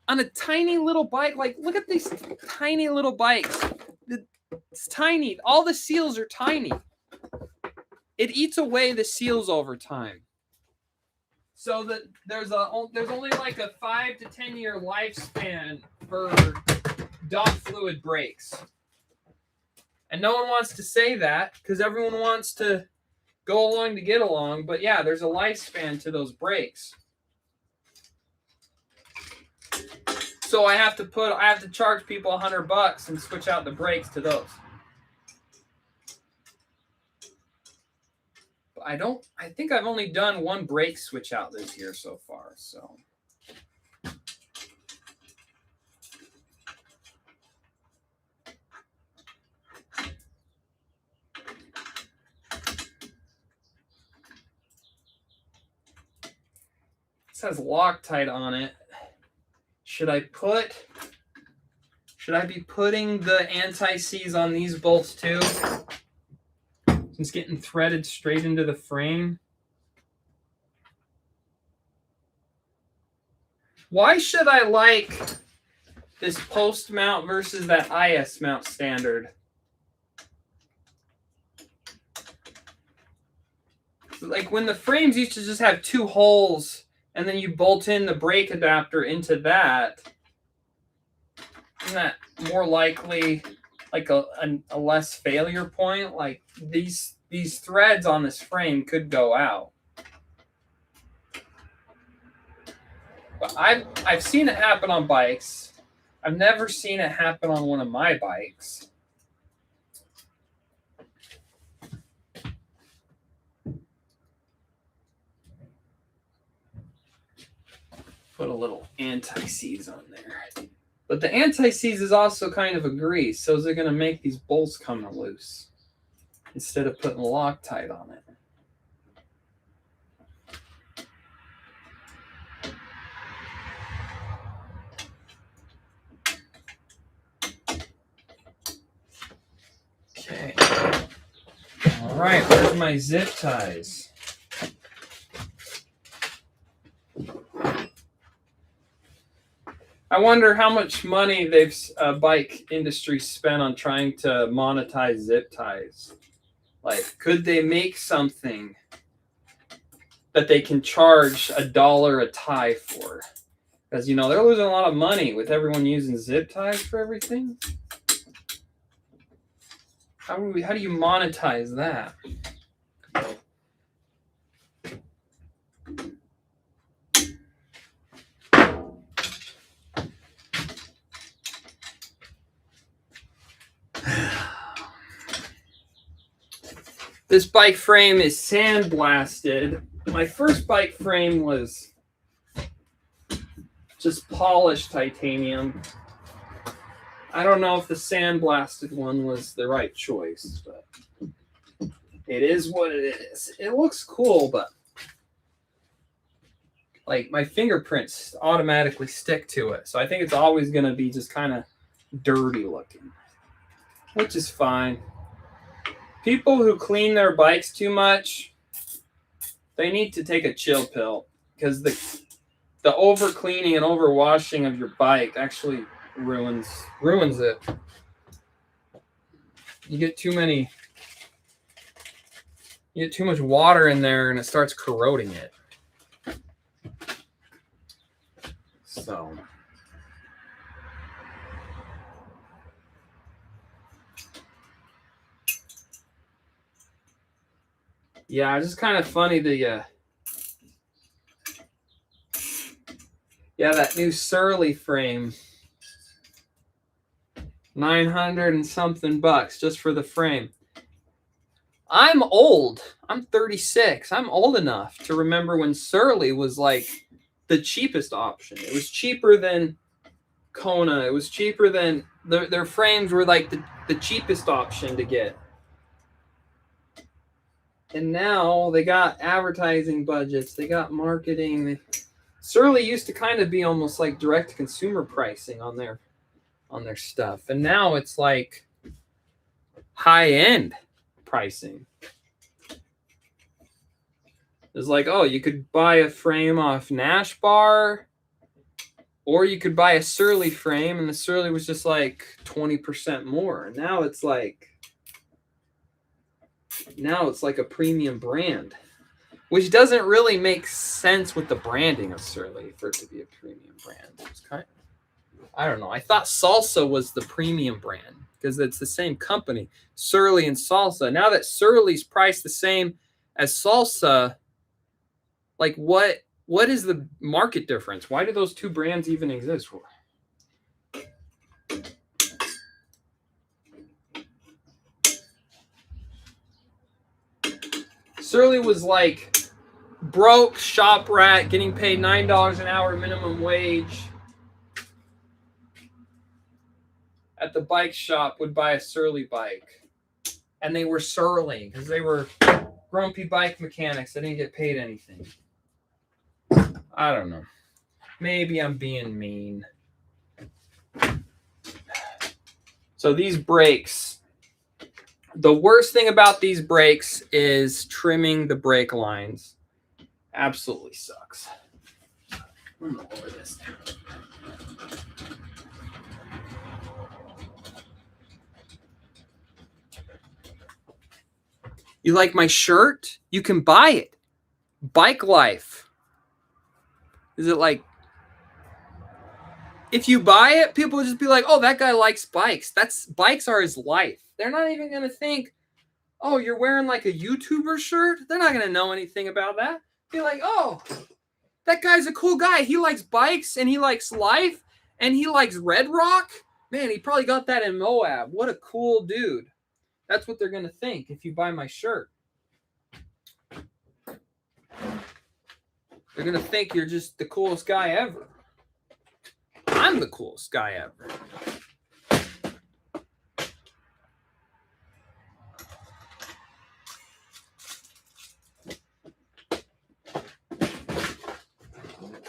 on a tiny little bike, like, look at these tiny little bikes. It's tiny. All the seals are tiny. It eats away the seals over time. So that there's only like a 5 to 10 year lifespan for dot fluid brakes. And no one wants to say that because everyone wants to go along to get along. But yeah, there's a lifespan to those brakes. So I have to charge people $100 and switch out the brakes to those. But I think I've only done one brake switch out this year so far, so. This has Loctite on it. Should I be putting the anti-seize on these bolts too? It's getting threaded straight into the frame. Why should I like this post mount versus that IS mount standard? Like when the frames used to just have 2 holes and then you bolt in the brake adapter into that, isn't that more likely like a less failure point? Like these threads on this frame could go out. But I've seen it happen on bikes. I've never seen it happen on one of my bikes. Put a little anti-seize on there. But the anti-seize is also kind of a grease, so is it going to make these bolts come loose instead of putting Loctite on it? Okay. All right, where's my zip ties? I wonder how much money they've bike industry spent on trying to monetize zip ties. Like, could they make something that they can charge $1 a tie for? Because, you know, they're losing a lot of money with everyone using zip ties for everything. How do you monetize that? This bike frame is sandblasted. My first bike frame was just polished titanium. I don't know if the sandblasted one was the right choice, but it is what it is. It looks cool, but like my fingerprints automatically stick to it. So I think it's always going to be just kind of dirty looking, which is fine. People who clean their bikes too much, they need to take a chill pill, because the over cleaning and over washing of your bike actually ruins it. You get too much water in there and it starts corroding it. So yeah, it's just kind of funny that new Surly frame, $900 and something just for the frame. I'm old. I'm 36. I'm old enough to remember when Surly was like the cheapest option. It was cheaper than Kona. It was cheaper than their frames were like the cheapest option to get. And now they got advertising budgets. They got marketing. Surly used to kind of be almost like direct consumer pricing on their stuff. And now it's like high-end pricing. It's like, oh, you could buy a frame off Nash Bar, or you could buy a Surly frame, and the Surly was just like 20% more. And now it's like a premium brand, which doesn't really make sense with the branding of Surly for it to be a premium brand. It's kind of, I don't know. I thought Salsa was the premium brand because it's the same company, Surly and Salsa. Now that Surly's priced the same as Salsa, like what is the market difference? Why do those two brands even exist? Surly was like broke shop rat, getting paid $9 an hour minimum wage at the bike shop, would buy a Surly bike. And they were surly because they were grumpy bike mechanics. They didn't get paid anything. I don't know. Maybe I'm being mean. So these brakes, the worst thing about these brakes is trimming the brake lines. Absolutely sucks. I'm gonna lower this down. You like my shirt? You can buy it. Bike Life. Is it like, if you buy it, people will just be like, oh, that guy likes bikes. Bikes are his life. They're not even going to think, oh, you're wearing like a YouTuber shirt. They're not going to know anything about that. Be like, oh, that guy's a cool guy. He likes bikes and he likes life and he likes Red Rock. Man, he probably got that in Moab. What a cool dude. That's what they're going to think if you buy my shirt. They're going to think you're just the coolest guy ever. I'm the coolest guy ever.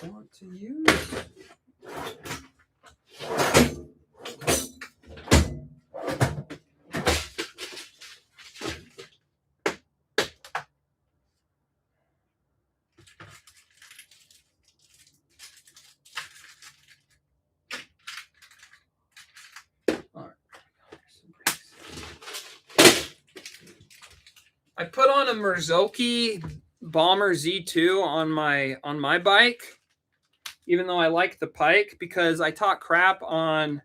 I want to use. I put on a Milwaukee Bomber Z2 on my bike, even though I like the pike, because I talked crap on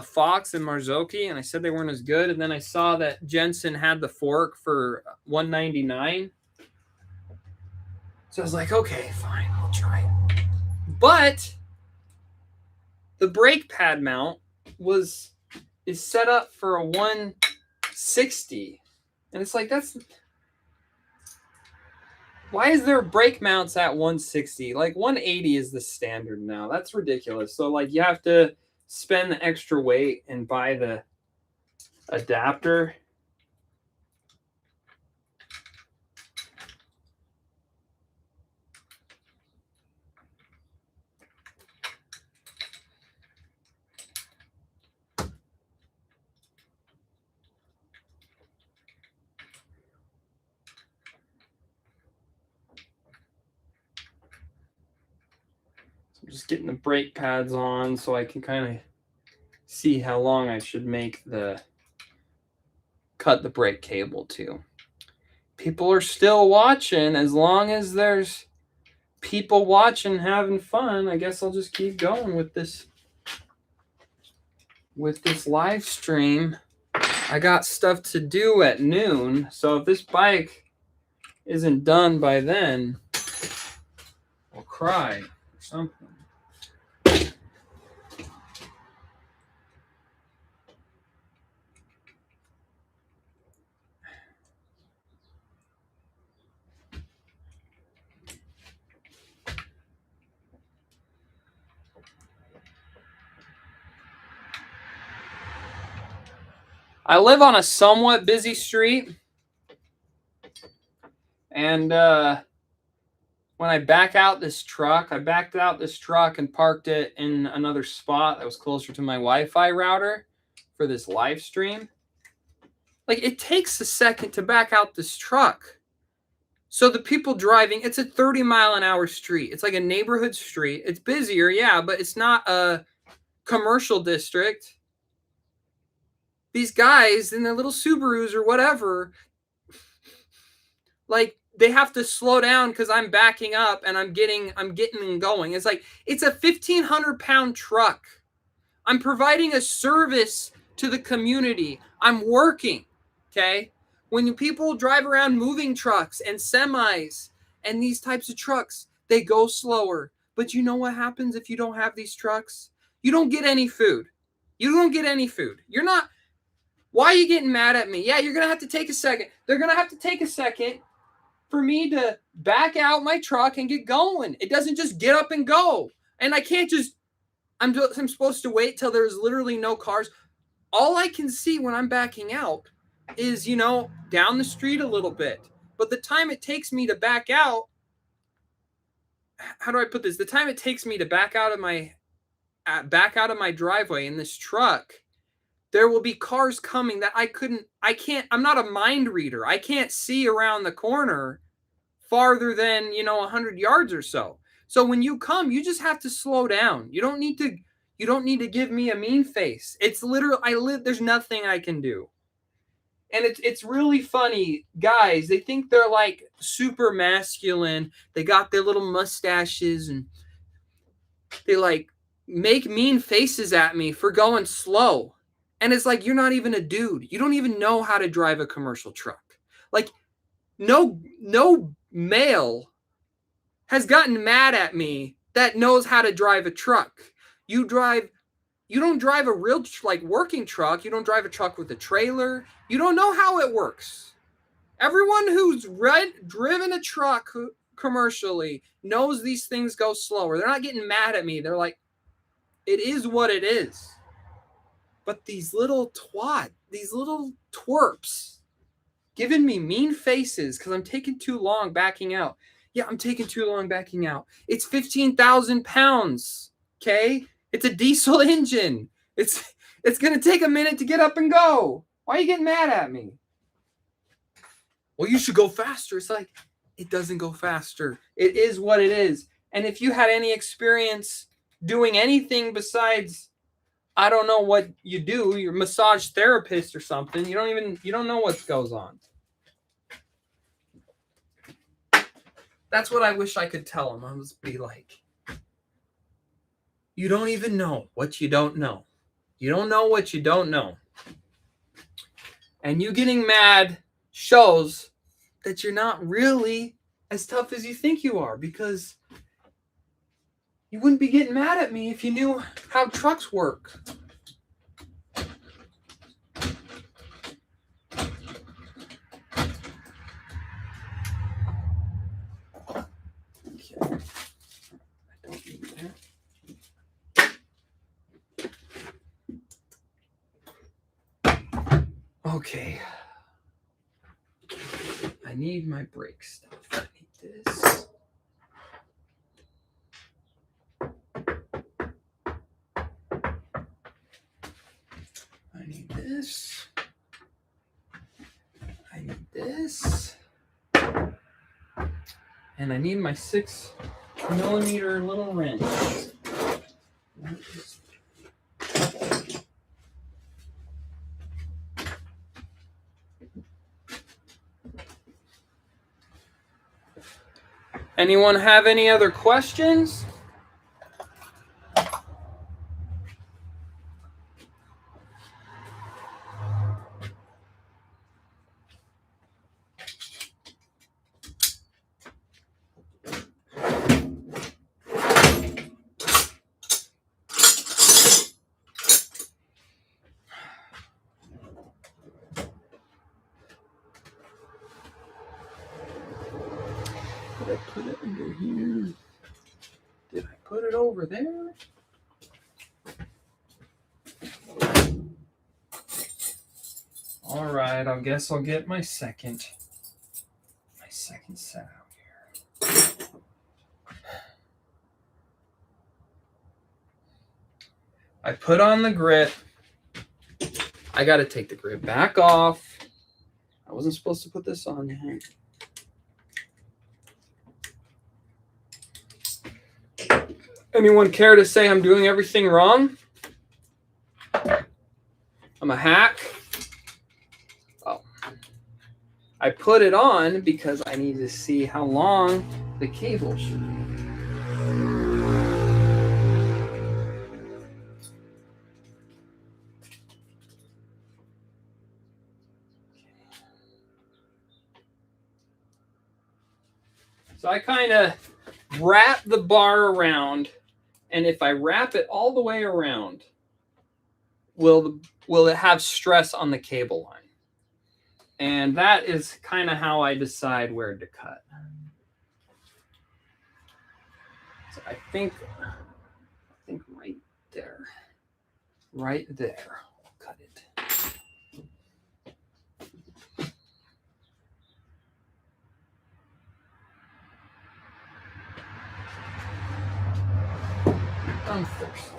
Fox and Marzocchi, and I said they weren't as good. And then I saw that Jensen had the fork for $199. So I was like, okay, fine, I'll try it. But the brake pad mount is set up for a 160. And it's like, why is there brake mounts at 160? Like 180 is the standard now. That's ridiculous. So like you have to spend the extra weight and buy the adapter. I'm just getting the brake pads on so I can kind of see how long I should cut the brake cable to. People are still watching. As long as there's people watching having fun, I guess I'll just keep going with this live stream. I got stuff to do at noon, so if this bike isn't done by then, I'll cry or something. I live on a somewhat busy street, and when I backed out this truck and parked it in another spot that was closer to my Wi-Fi router for this live stream. Like, it takes a second to back out this truck. So the people driving, it's a 30-mile-an-hour street. It's like a neighborhood street. It's busier, yeah, but it's not a commercial district. These guys in their little Subarus or whatever, like, they have to slow down because I'm backing up and I'm getting and going. It's like, it's a 1,500-pound truck. I'm providing a service to the community. I'm working, okay? When people drive around moving trucks and semis and these types of trucks, they go slower. But you know what happens if you don't have these trucks? You don't get any food. You don't get any food. You're not... Why are you getting mad at me? Yeah, you're going to have to take a second. They're going to have to take a second for me to back out my truck and get going. It doesn't just get up and go. And I can't just... I'm supposed to wait till there's literally no cars. All I can see when I'm backing out is, down the street a little bit. But the time it takes me to back out... How do I put this? The time it takes me to back out of my driveway in this truck... There will be cars coming that I'm not a mind reader. I can't see around the corner farther than, 100 yards or so. So when you come, you just have to slow down. You don't need to give me a mean face. It's literally, there's nothing I can do. And it's really funny. Guys, they think they're like super masculine. They got their little mustaches and they like make mean faces at me for going slow. And it's like, you're not even a dude. You don't even know how to drive a commercial truck. Like, no male has gotten mad at me that knows how to drive a truck. You don't drive a real, working truck. You don't drive a truck with a trailer. You don't know how it works. Everyone who's driven a truck commercially knows these things go slower. They're not getting mad at me. They're like, it is what it is. But these little twerps giving me mean faces because I'm taking too long backing out. Yeah, I'm taking too long backing out. It's 15,000 pounds, okay? It's a diesel engine. It's going to take a minute to get up and go. Why are you getting mad at me? Well, you should go faster. It's like, it doesn't go faster. It is what it is. And if you had any experience doing anything besides... I don't know what you do. You're a massage therapist or something. You don't know what goes on. That's what I wish I could tell them. I would be like, You don't even know what you don't know. You don't know what you don't know. And you getting mad shows that you're not really as tough as you think you are, because you wouldn't be getting mad at me if you knew how trucks work. Okay. I don't need that. Okay. I need my brake stuff. I need this. I need this. I need this. And I need my 6mm little wrench. Anyone have any other questions? Did I put it under here? Did I put it over there? All right, I guess I'll get my second set out here. I put on the grip. I got to take the grip back off. I wasn't supposed to put this on yet. Anyone care to say I'm doing everything wrong? I'm a hack. Oh. I put it on because I need to see how long the cable should be. So I kind of wrap the bar around, and if I wrap it all the way around, will it have stress on the cable line? And that is kind of how I decide where to cut. So I think right there. Right there. I'll cut it. I'm thirsty.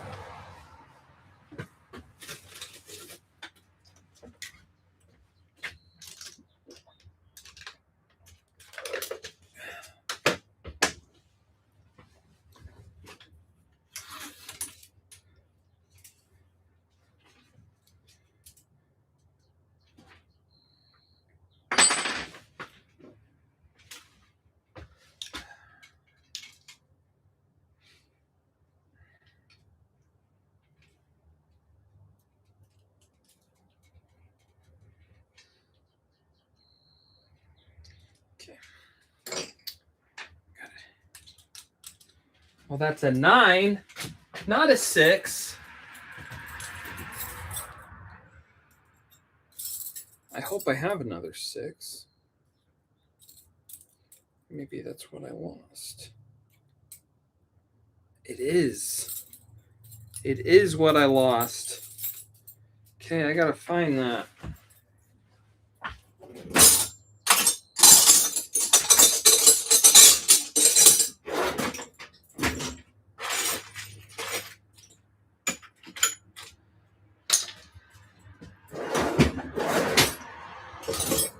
Well, that's a 9, not a 6. I hope I have another 6. Maybe that's what I lost. It is. It is what I lost. Okay, I gotta find that.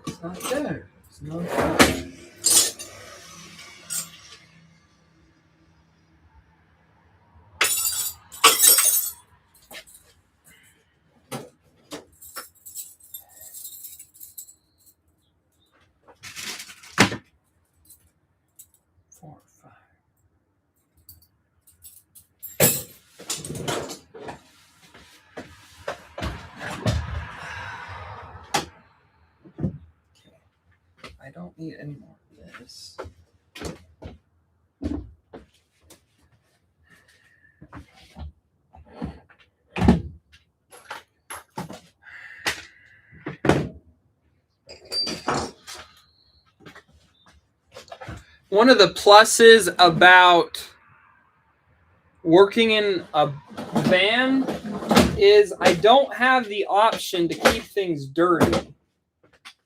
It's not there. It's not there. need any more of this. One of the pluses about working in a van is I don't have the option to keep things dirty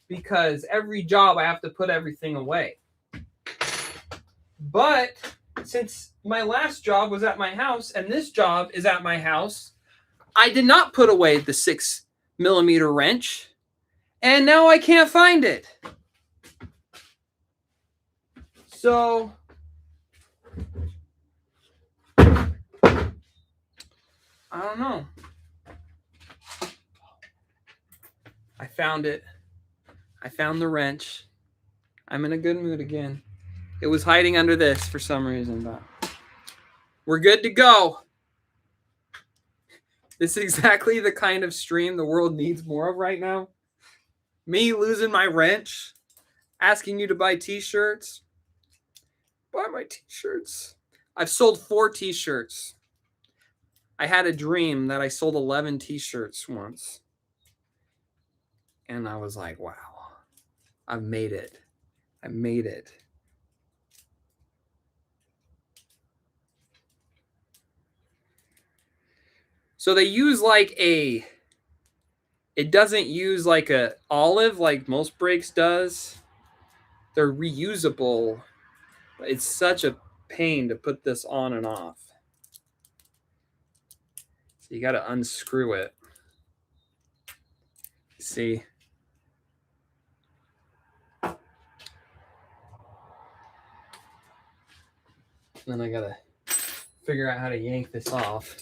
because every job I have to put everything away. But since my last job was at my house and this job is at my house, I did not put away the 6mm wrench, and now I can't find it. So I don't know. I found it. I found the wrench. I'm in a good mood again. It was hiding under this for some reason, but we're good to go. This is exactly the kind of stream the world needs more of right now. Me losing my wrench, asking you to buy t-shirts. Buy my t-shirts. I've sold 4 t-shirts. I had a dream that I sold 11 t-shirts once. And I was like, wow, I've made it. I made it. So they use like it doesn't use like a olive like most brakes does. They're reusable. It's such a pain to put this on and off. So you got to unscrew it. See? Then I got to figure out how to yank this off.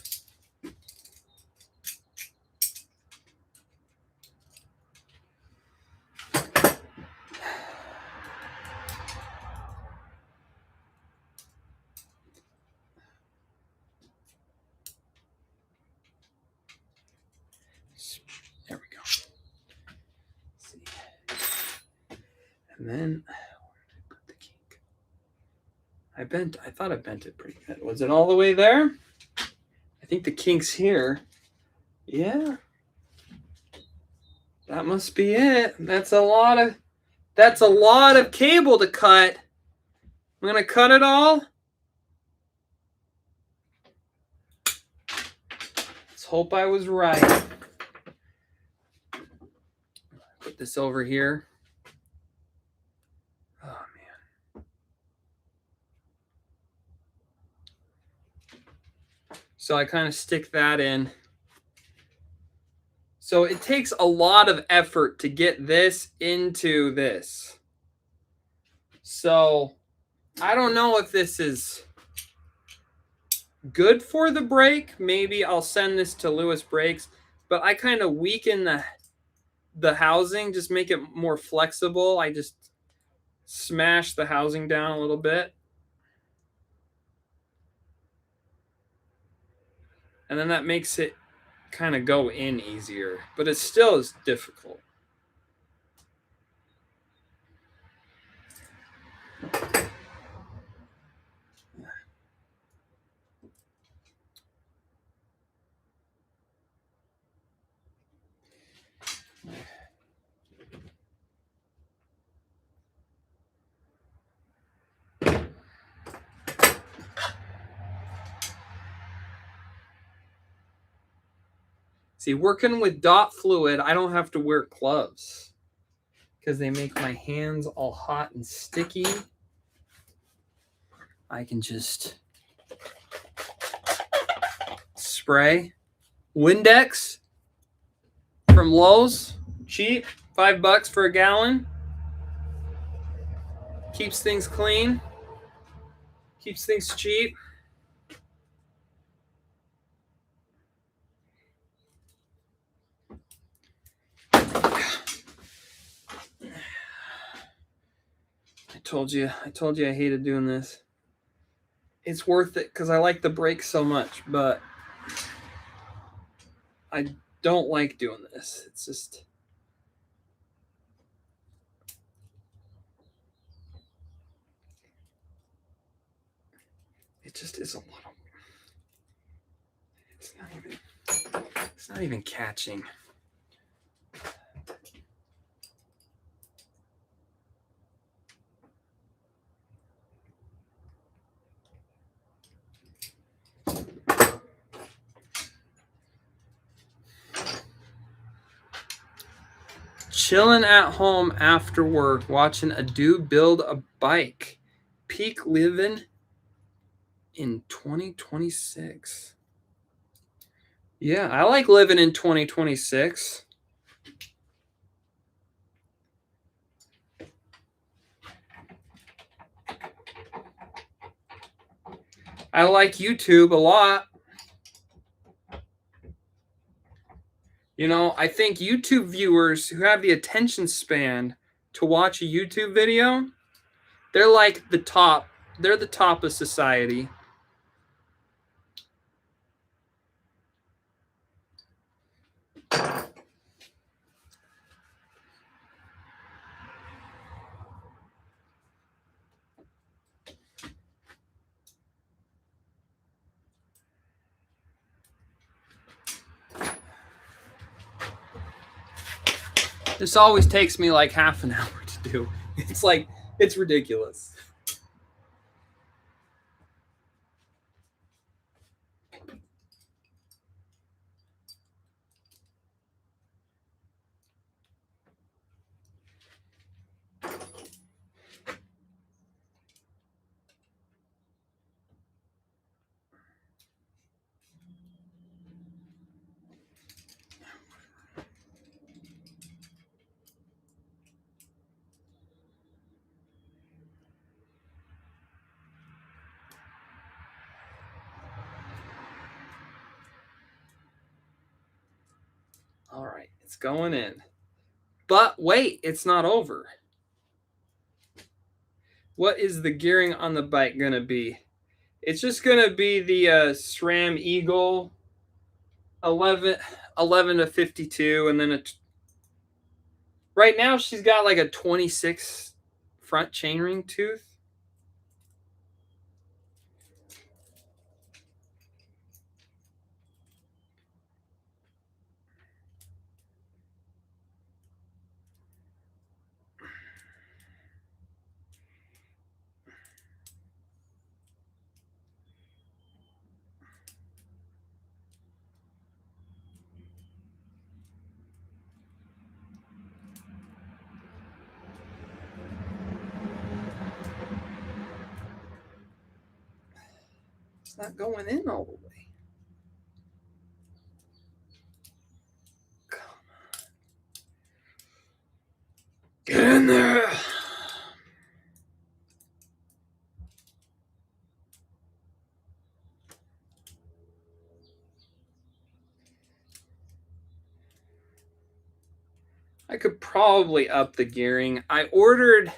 There we go. Let's see. And then where did I put the kink? I thought I bent it pretty good. Was it all the way there? I think the kink's here. Yeah. That must be it. That's a lot of cable to cut. I'm gonna cut it all. Let's hope I was right. Put this over here. Oh man. So I kind of stick that in. So it takes a lot of effort to get this into this. So I don't know if this is good for the brake. Maybe I'll send this to Lewis Brakes, but I kind of weaken the housing, just make it more flexible. I just smash the housing down a little bit. And then that makes it kind of go in easier, but it still is difficult. See, working with dot fluid, I don't have to wear gloves because they make my hands all hot and sticky. I can just spray. Windex from Lowe's, cheap, $5 for a gallon. Keeps things clean, keeps things cheap. I told you I hated doing this. It's worth it because I like the brakes so much, but I don't like doing this. It's just It just is a little. It's not even catching. Chilling at home after work, watching a dude build a bike. Peak living in 2026. Yeah, I like living in 2026. I like YouTube a lot. You know, I think YouTube viewers who have the attention span to watch a YouTube video, they're like the top. They're the top of society. This always takes me like half an hour to do. It's like, it's ridiculous. All right, it's going in. But wait, it's not over. What is the gearing on the bike going to be? It's just going to be the SRAM Eagle 11 to 52. And then right now she's got like a 26 front chainring tooth. It's not going in all the way. Come on. Get in there. I could probably up the gearing. I ordered,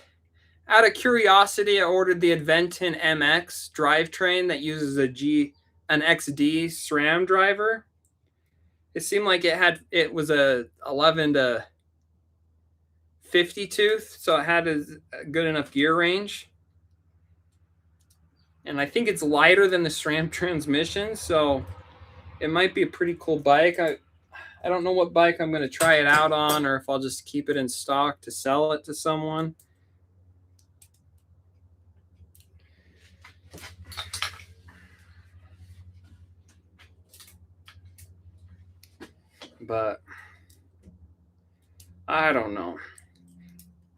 out of curiosity, I ordered the Adventon MX drivetrain that uses an XD SRAM driver. It seemed like it was a 11 to 50 tooth, so it had a good enough gear range. And I think it's lighter than the SRAM transmission, so it might be a pretty cool bike. I don't know what bike I'm going to try it out on, or if I'll just keep it in stock to sell it to someone. But I don't know.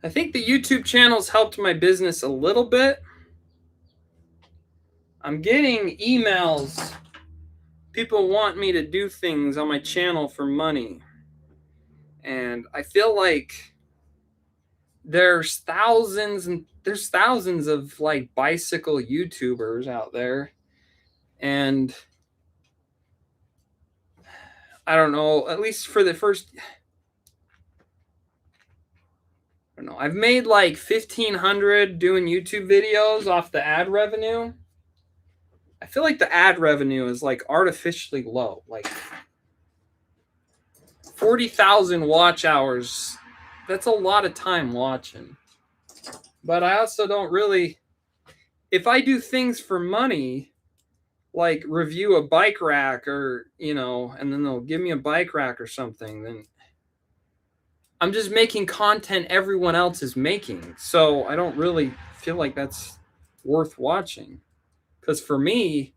I think the YouTube channel's helped my business a little bit. I'm getting emails. People want me to do things on my channel for money. And I feel like there's thousands of like bicycle YouTubers out there. And I don't know, at least for the first, I don't know, I've made like 1,500 doing YouTube videos off the ad revenue. I feel like the ad revenue is like artificially low, like 40,000 watch hours. That's a lot of time watching. But I also don't really, if I do things for money, like review a bike rack or, and then they'll give me a bike rack or something, then I'm just making content everyone else is making. So I don't really feel like that's worth watching. Because for me,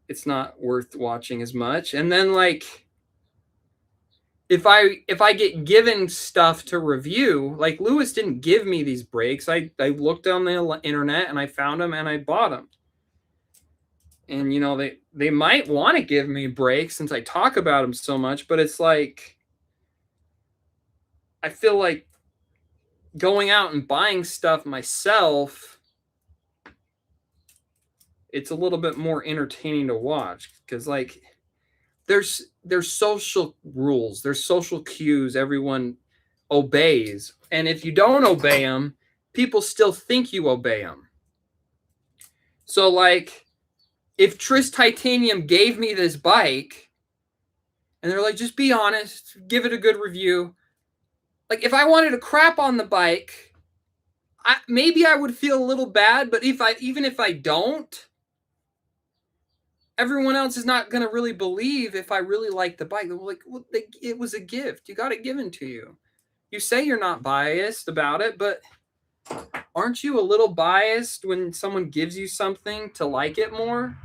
it's not worth watching as much. And then like if I get given stuff to review, like Lewis didn't give me these breaks. I looked on the internet and I found them and I bought them. And they might want to give me breaks since I talk about them so much, but it's like I feel like going out and buying stuff myself, it's a little bit more entertaining to watch because like there's social rules, there's social cues everyone obeys, and if you don't obey them, people still think you obey them. So like if Tris Titanium gave me this bike and they're like, just be honest, give it a good review, like if I wanted to crap on the bike, maybe I would feel a little bad, but even if I don't, everyone else is not going to really believe if I really like the bike. Like, well, it was a gift. You got it given to you. You say you're not biased about it, but aren't you a little biased when someone gives you something to like it more?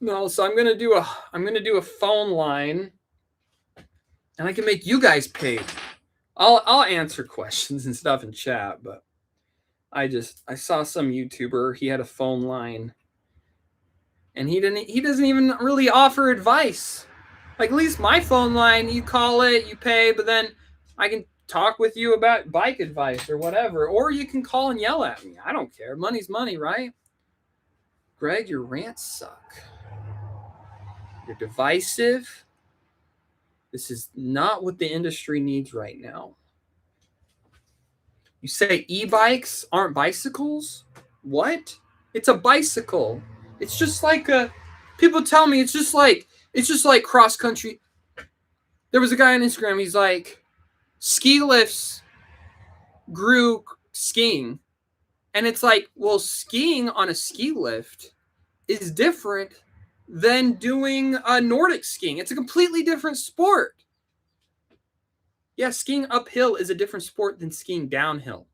No, so I'm gonna do a phone line, and I can make you guys pay. I'll answer questions and stuff in chat, but I saw some YouTuber, he had a phone line and he doesn't even really offer advice. Like at least my phone line, you call it, you pay, but then I can talk with you about bike advice or whatever, or you can call and yell at me. I don't care. Money's money, right? Greg, your rants suck. You're divisive. This is not what the industry needs right now. You say e-bikes aren't bicycles? What? It's a bicycle. It's just like people tell me it's just like cross country. There was a guy on Instagram, he's like, ski lifts grew skiing. And it's like, well, skiing on a ski lift is different than doing Nordic skiing. It's a completely different sport. Yeah, skiing uphill is a different sport than skiing downhill.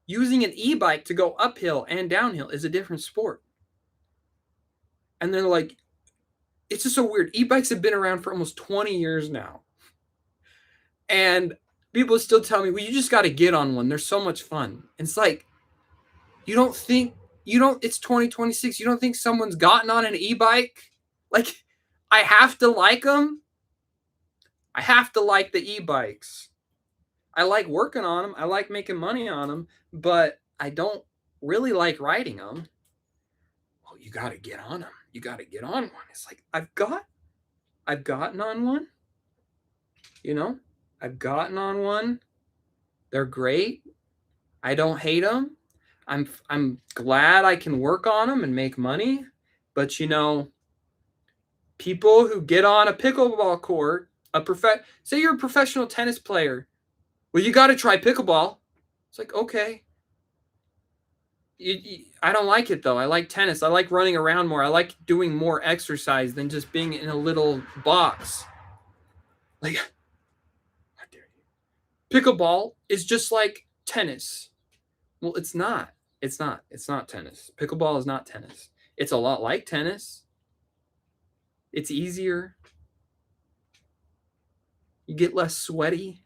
Using an e-bike to go uphill and downhill is a different sport. And they're like, it's just so weird. E-bikes have been around for almost 20 years now. And people still tell me, well, you just got to get on one. They're so much fun. And it's like, it's 2026. You don't think someone's gotten on an e-bike? Like, I have to like them. I have to like the e-bikes. I like working on them. I like making money on them, but I don't really like riding them. Well, you got to get on them. You got to get on one. It's like, I've gotten on one. I've gotten on one. They're great. I don't hate them. I'm glad I can work on them and make money. But people who get on a pickleball court, say you're a professional tennis player, well, you got to try pickleball. It's like, okay. I don't like it though. I like tennis. I like running around more. I like doing more exercise than just being in a little box. Like, how dare you? Pickleball is just like tennis. Well, it's not. It's not tennis. Pickleball is not tennis. It's a lot like tennis. It's easier. You get less sweaty.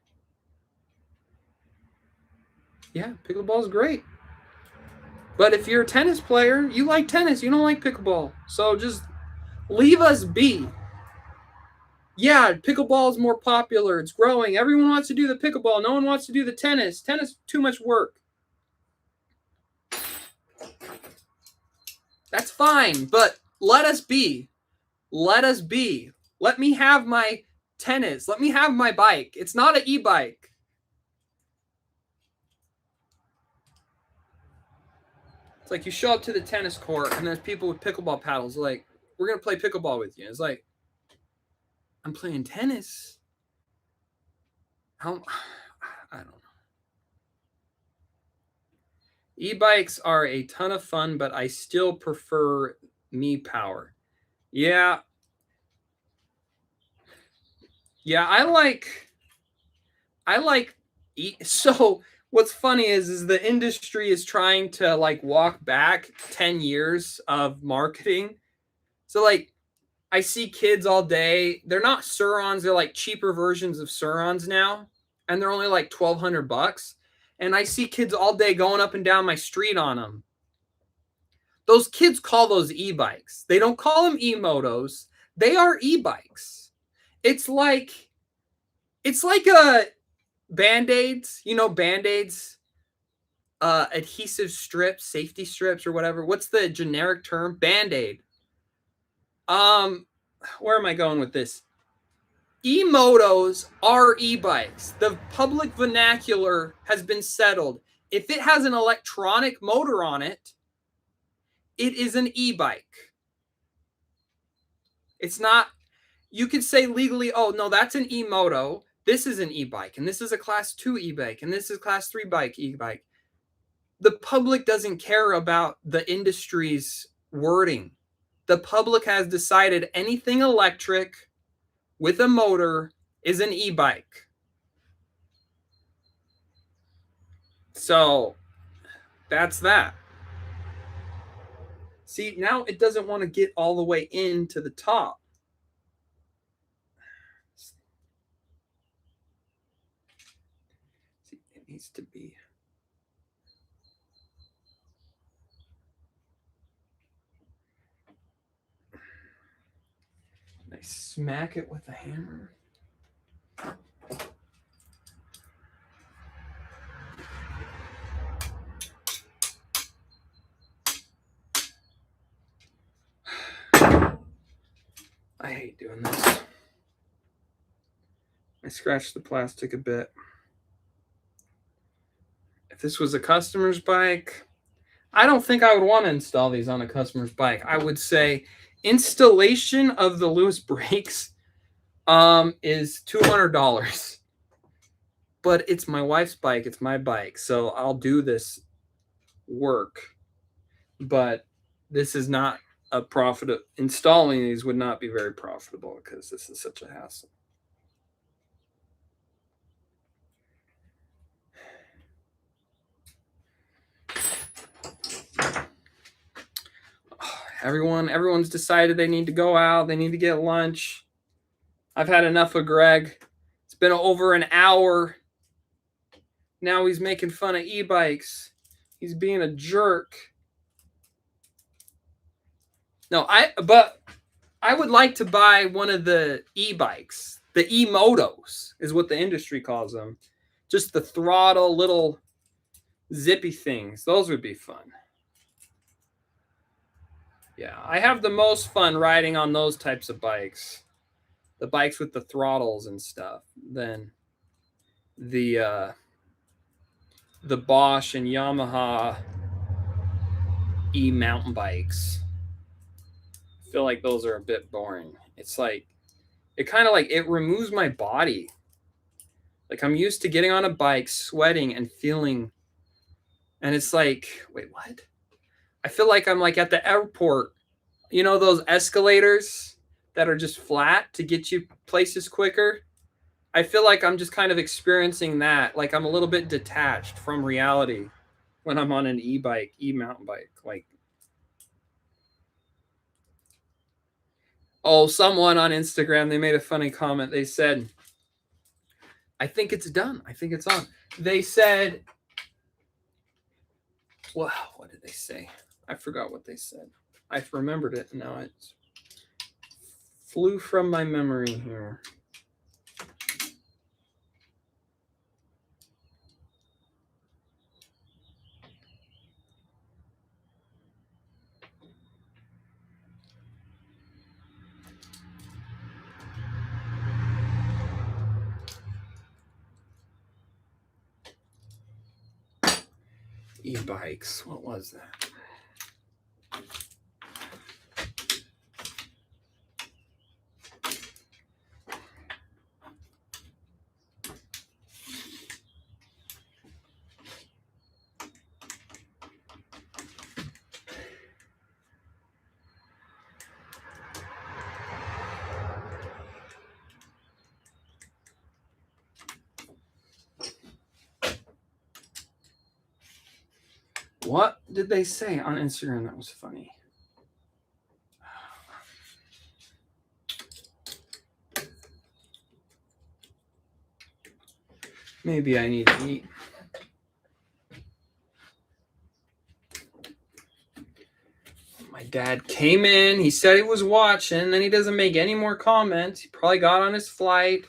Yeah, pickleball is great. But if you're a tennis player, you like tennis. You don't like pickleball. So just leave us be. Yeah, pickleball is more popular. It's growing. Everyone wants to do the pickleball. No one wants to do the tennis. Tennis, too much work. That's fine, but let us be. Let us be. Let me have my tennis. Let me have my bike. It's not an e-bike. It's like you show up to the tennis court and there's people with pickleball paddles like, we're going to play pickleball with you. It's like, I'm playing tennis. I don't know. E-bikes are a ton of fun, but I still prefer me power. Yeah. Yeah, I like so what's funny is the industry is trying to like walk back 10 years of marketing. So like I see kids all day. They're not Surons, they're like cheaper versions of Surons now, and they're only like $1,200. And I see kids all day going up and down my street on them. Those kids call those e-bikes. They don't call them e-motos. They are e-bikes. It's like a Band-Aids, Band-Aids, adhesive strips, safety strips or whatever. What's the generic term? Band-Aid. Where am I going with this? E-motos are e-bikes. The public vernacular has been settled. If it has an electronic motor on it, it is an e-bike. It's not, you could say legally, oh, no, that's an e-moto. This is an e-bike, and this is a class 2 e-bike, and this is class 3 e-bike. The public doesn't care about the industry's wording. The public has decided anything electric with a motor is an e-bike. So that's that. See, now it doesn't want to get all the way into the top. See, it needs to be. I smack it with a hammer. I hate doing this. I scratched the plastic a bit. If this was a customer's bike, I don't think I would want to install these on a customer's bike. I would say installation of the Lewis brakes is $200. But it's my wife's bike. It's my bike. So I'll do this work. But this is not a profit. Installing these would not be very profitable because this is such a hassle. Everyone's decided they need to go out. They need to get lunch. I've had enough of Greg. It's been over an hour. Now he's making fun of e-bikes. He's being a jerk. No, but I would like to buy one of the e-bikes. The e-motos is what the industry calls them. Just the throttle, little zippy things. Those would be fun. Yeah, I have the most fun riding on those types of bikes. The bikes with the throttles and stuff. Than the Bosch and Yamaha e-mountain bikes. I feel like those are a bit boring. It's like, it removes my body. Like I'm used to getting on a bike, sweating and feeling, and it's like, wait, what? I feel like I'm like at the airport, those escalators that are just flat to get you places quicker. I feel like I'm just kind of experiencing that. Like I'm a little bit detached from reality when I'm on an e-bike, e-mountain bike. Like, oh, someone on Instagram, they made a funny comment. They said, I think it's done. I think it's on. They said, well, what did they say? I forgot what they said. I remembered it. Now it flew from my memory here. E-bikes. What was that? What did they say on Instagram that was funny? Maybe I need to eat. My dad came in. He said he was watching. Then he doesn't make any more comments. He probably got on his flight.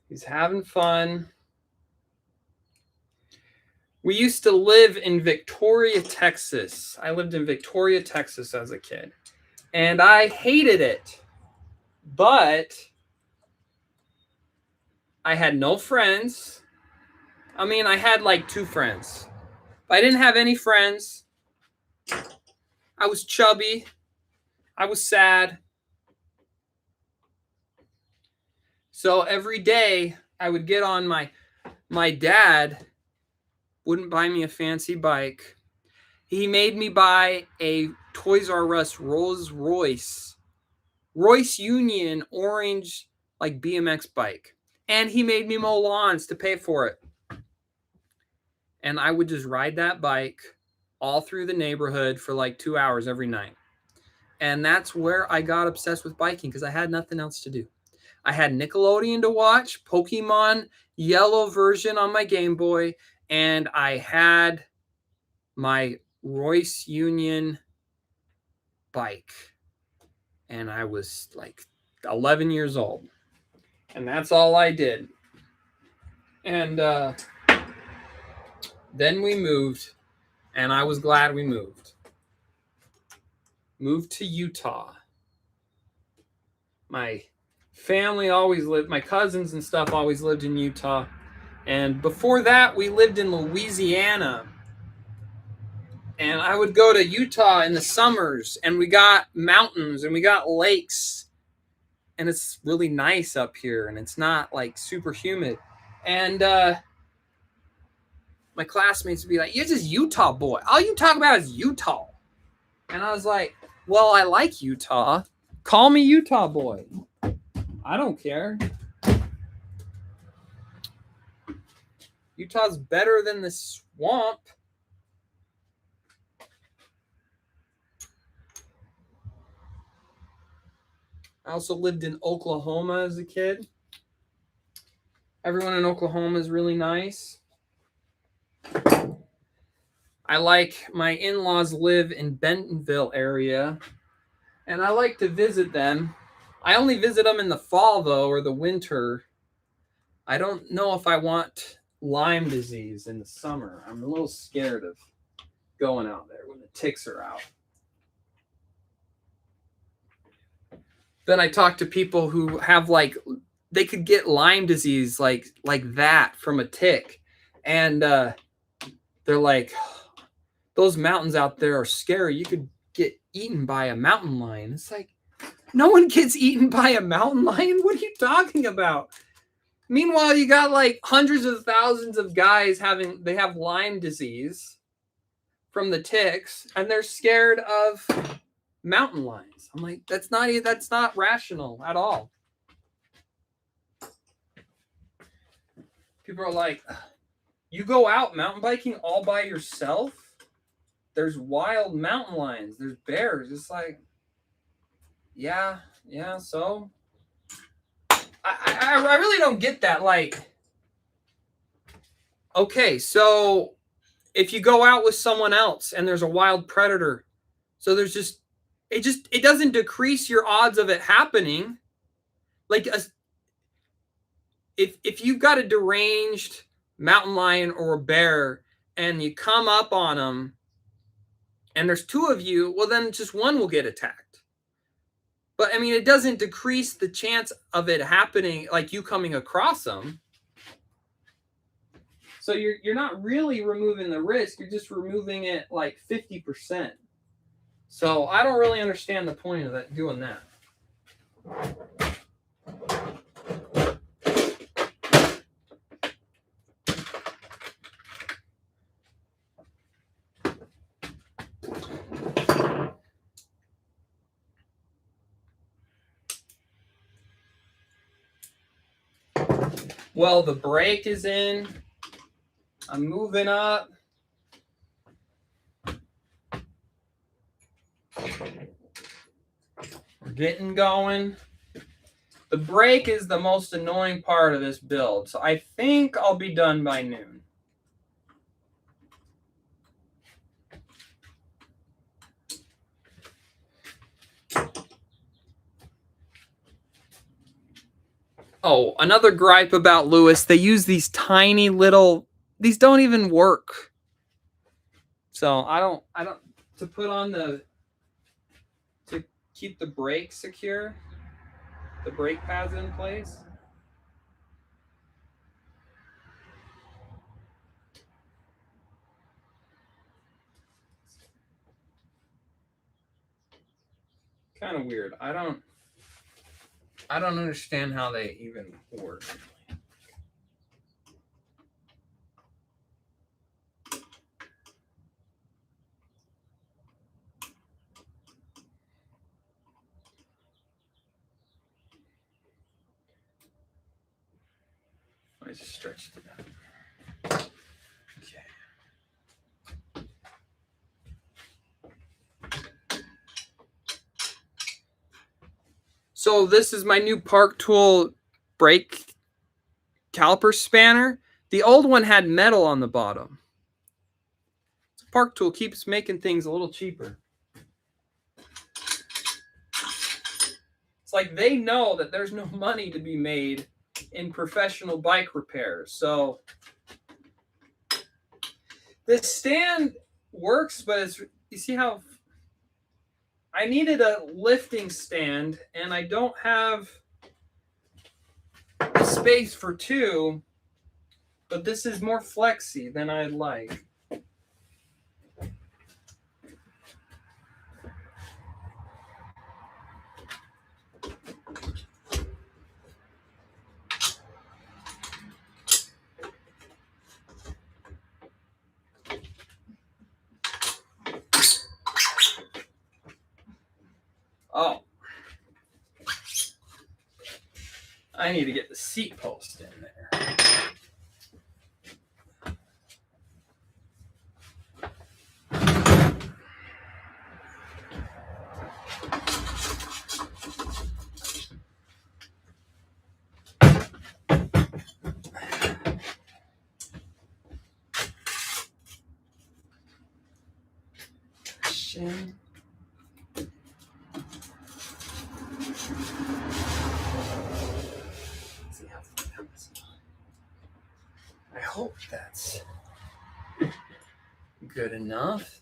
He's having fun. We used to live in Victoria, Texas. I lived in Victoria, Texas as a kid. And I hated it. But I had no friends. I mean, I had like 2 friends. I didn't have any friends. I was chubby. I was sad. So every day I would get on my dad wouldn't buy me a fancy bike. He made me buy a Toys R Us Rolls Royce Union orange like BMX bike. And he made me mow lawns to pay for it. And I would just ride that bike all through the neighborhood for like 2 hours every night. And that's where I got obsessed with biking because I had nothing else to do. I had Nickelodeon to watch, Pokemon Yellow version on my Game Boy, and I had my Royce Union bike. And I was like 11 years old. And that's all I did. And then we moved, and I was glad we moved. Moved to Utah. My family always lived, my cousins and stuff always lived in Utah. And before that, we lived in Louisiana. And I would go to Utah in the summers, and we got mountains and we got lakes. And it's really nice up here, and it's not like super humid. And my classmates would be like, "You're just Utah boy. All you talk about is Utah." And I was like, "Well, I like Utah. Call me Utah boy. I don't care. Utah's better than the swamp." I also lived in Oklahoma as a kid. Everyone in Oklahoma is really nice. I like my in-laws live in Bentonville area, and I like to visit them. I only visit them in the fall, though, or the winter. I don't know if I want Lyme disease in the summer. I'm a little scared of going out there when the ticks are out. Then I talk to people who have they could get Lyme disease like that from a tick. And they're like, those mountains out there are scary. You could get eaten by a mountain lion. It's like, no one gets eaten by a mountain lion. What are you talking about? Meanwhile, you got like hundreds of thousands of guys they have Lyme disease from the ticks, and they're scared of mountain lions. I'm like, that's not rational at all. People are like, you go out mountain biking all by yourself? There's wild mountain lions. There's bears. It's like, yeah, so I really don't get that. Like, okay, so if you go out with someone else and there's a wild predator, so there's it doesn't decrease your odds of it happening. Like, if you've got a deranged mountain lion or a bear and you come up on them and there's 2 of you, well, then just one will get attacked. But I mean, it doesn't decrease the chance of it happening, like you coming across them. So you're not really removing the risk. You're just removing it like 50%. So I don't really understand the point of that, doing that. Well, the break is in. I'm moving up. We're getting going. The brake is the most annoying part of this build, so I think I'll be done by noon. Oh, another gripe about Lewis, they use these tiny little, these don't even work. So I don't, to put on the, to keep the brake secure, the brake pads in place. Kind of weird. I don't understand how they even work. I just stretched it out. Okay. So this is my new Park Tool brake caliper spanner. The old one had metal on the bottom. Park Tool keeps making things a little cheaper. It's like they know that there's no money to be made in professional bike repairs. So this stand works, but it's, you see how I needed a lifting stand and I don't have space for two, but this is more flexy than I'd like. Oh, I need to get the seat post in there. Shin. I hope that's good enough.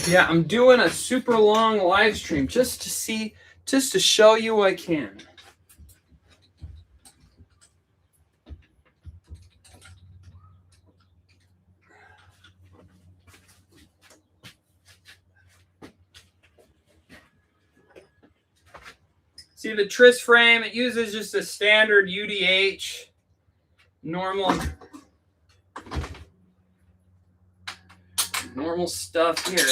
Yeah, I'm doing a super long live stream just to show you I can. See the tris frame, it uses just a standard UDH, normal stuff here.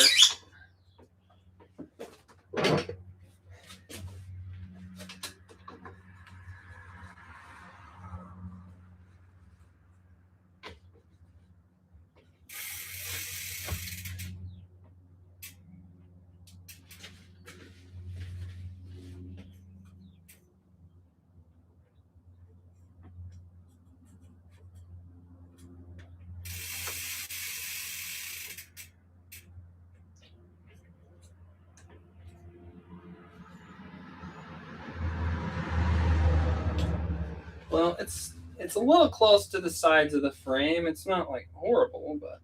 Well, it's a little close to the sides of the frame. It's not like horrible, but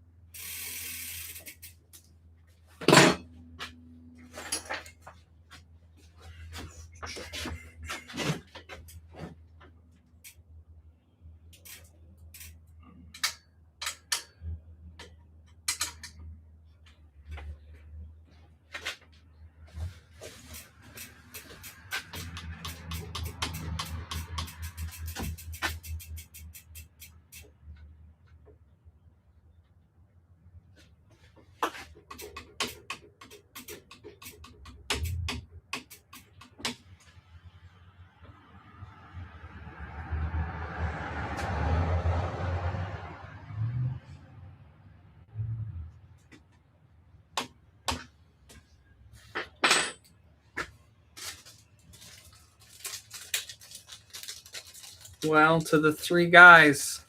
Well, to the 3 guys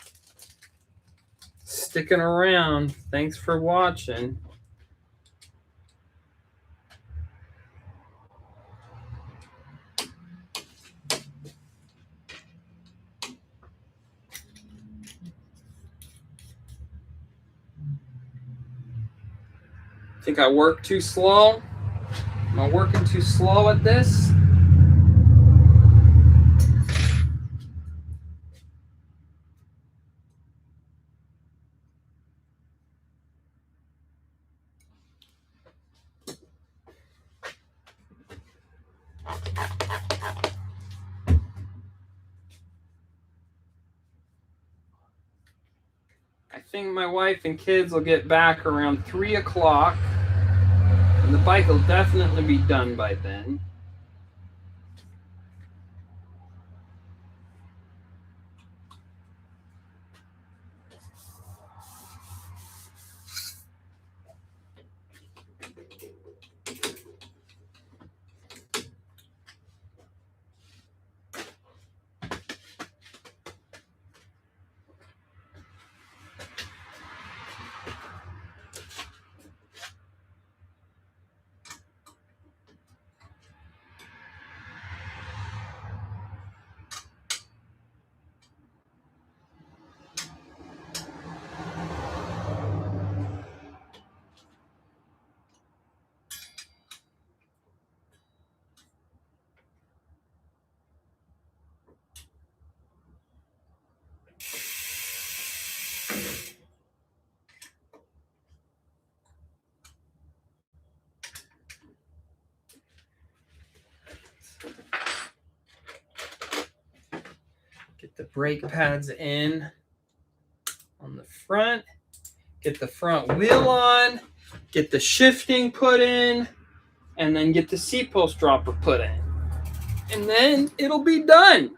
sticking around, thanks for watching. Think I work too slow? Am I working too slow at this? I think my wife and kids will get back around 3 o'clock, and the bike will definitely be done by then. Get the brake pads in on the front. Get the front wheel on. Get the shifting put in. And then get the seat post dropper put in. And then it'll be done.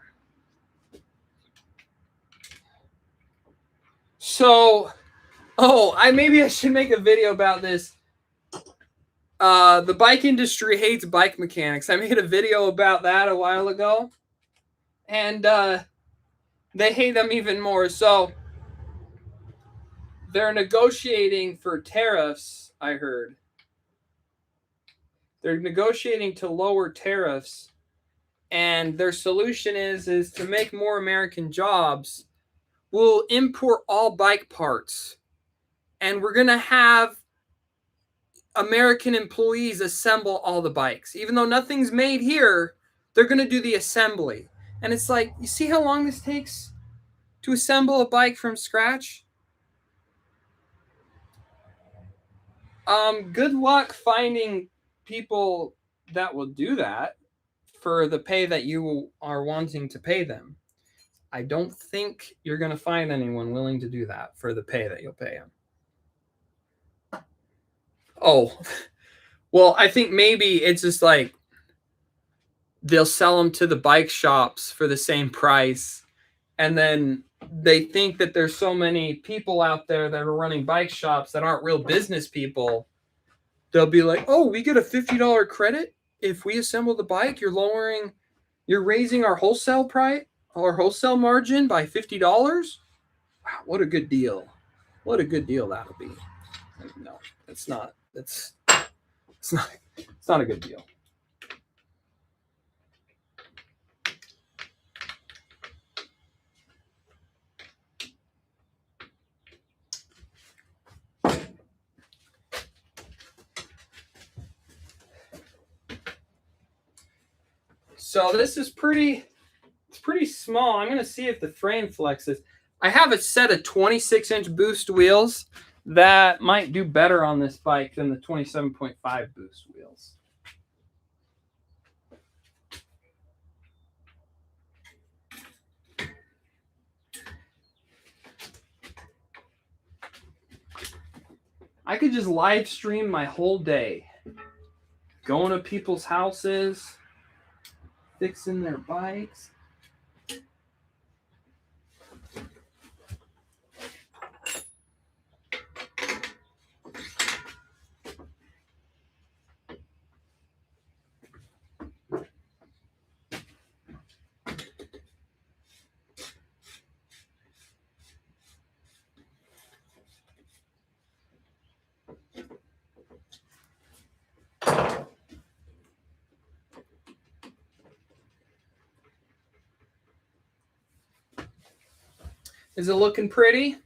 So, maybe I should make a video about this. The bike industry hates bike mechanics. I made a video about that a while ago. And they hate them even more. So they're negotiating for tariffs, I heard. They're negotiating to lower tariffs. And their solution is to make more American jobs. We'll import all bike parts. And we're going to have American employees assemble all the bikes. Even though nothing's made here, they're going to do the assembly. And it's like, you see how long this takes to assemble a bike from scratch? Good luck finding people that will do that for the pay that you are wanting to pay them. I don't think you're going to find anyone willing to do that for the pay that you'll pay them. Oh, well, I think maybe it's just like they'll sell them to the bike shops for the same price. And then they think that there's so many people out there that are running bike shops that aren't real business people. They'll be like, oh, we get a $50 credit if we assemble the bike. You're raising our wholesale price, our wholesale margin by $50. Wow, what a good deal. What a good deal that'll be. No, it's not. It's not a good deal. So this is pretty small. I'm going to see if the frame flexes. I have a set of 26-inch boost wheels that might do better on this bike than the 27.5 boost wheels. I could just live stream my whole day. Going to people's houses, fixing their bikes. Is it looking pretty?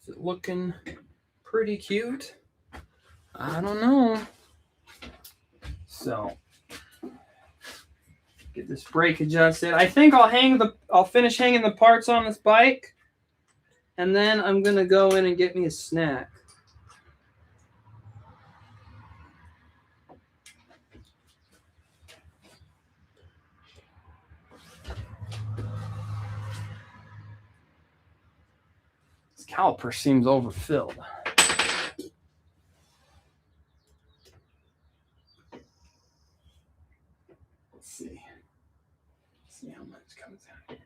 Is it looking pretty cute? I don't know. So get this brake adjusted. I think I'll finish hanging the parts on this bike, and then I'm gonna go in and get me a snack. This caliper seems overfilled. Let's see. See how much comes out here.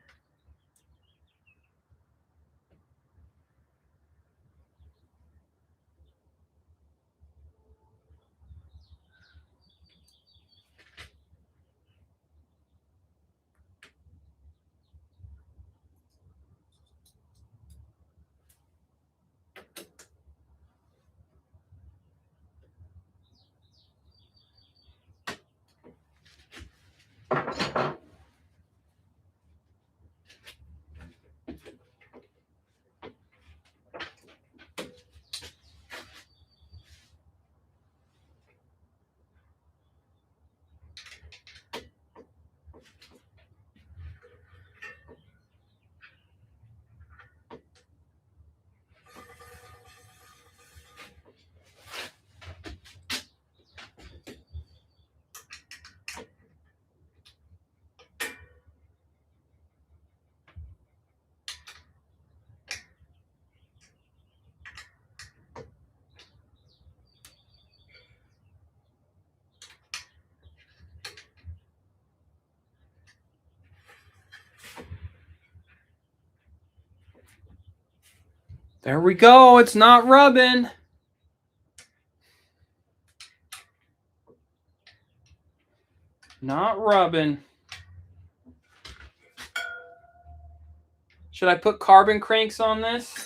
There we go. It's not rubbing. Not rubbing. Should I put carbon cranks on this?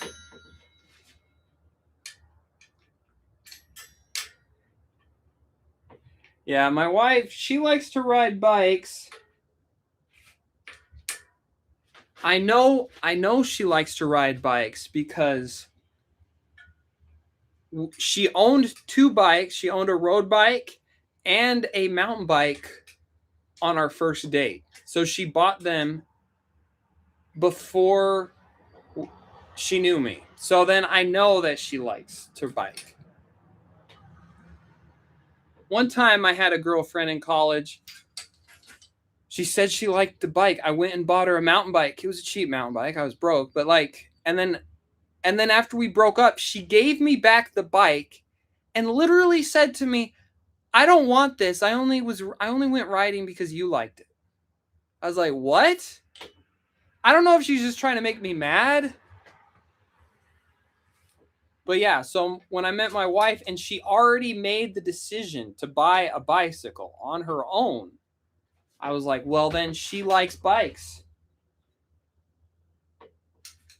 Yeah, my wife, she likes to ride bikes. I know she likes to ride bikes because she owned 2 bikes. She owned a road bike and a mountain bike on our first date. So she bought them before she knew me. So then I know that she likes to bike. One time I had a girlfriend in college. She said she liked the bike. I went and bought her a mountain bike. It was a cheap mountain bike. I was broke, but and then after we broke up, she gave me back the bike and literally said to me, "I don't want this. I only went riding because you liked it." I was like, "What?" I don't know if she's just trying to make me mad. But yeah, so when I met my wife and she already made the decision to buy a bicycle on her own, I was like, well, then she likes bikes.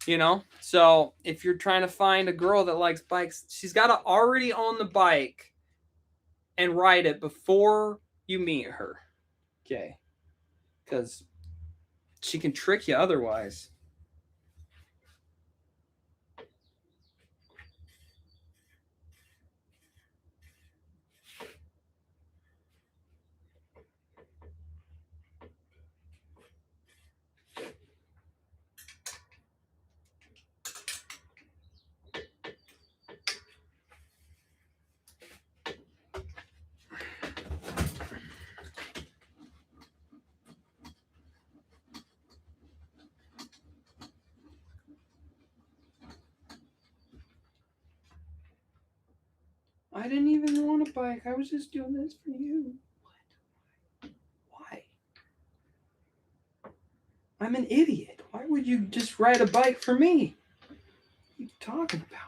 You know? So if you're trying to find a girl that likes bikes, she's got to already own the bike and ride it before you meet her. Okay? Because she can trick you otherwise. I didn't even want a bike. I was just doing this for you. Why? I'm an idiot. Why would you just ride a bike for me? What are you talking about?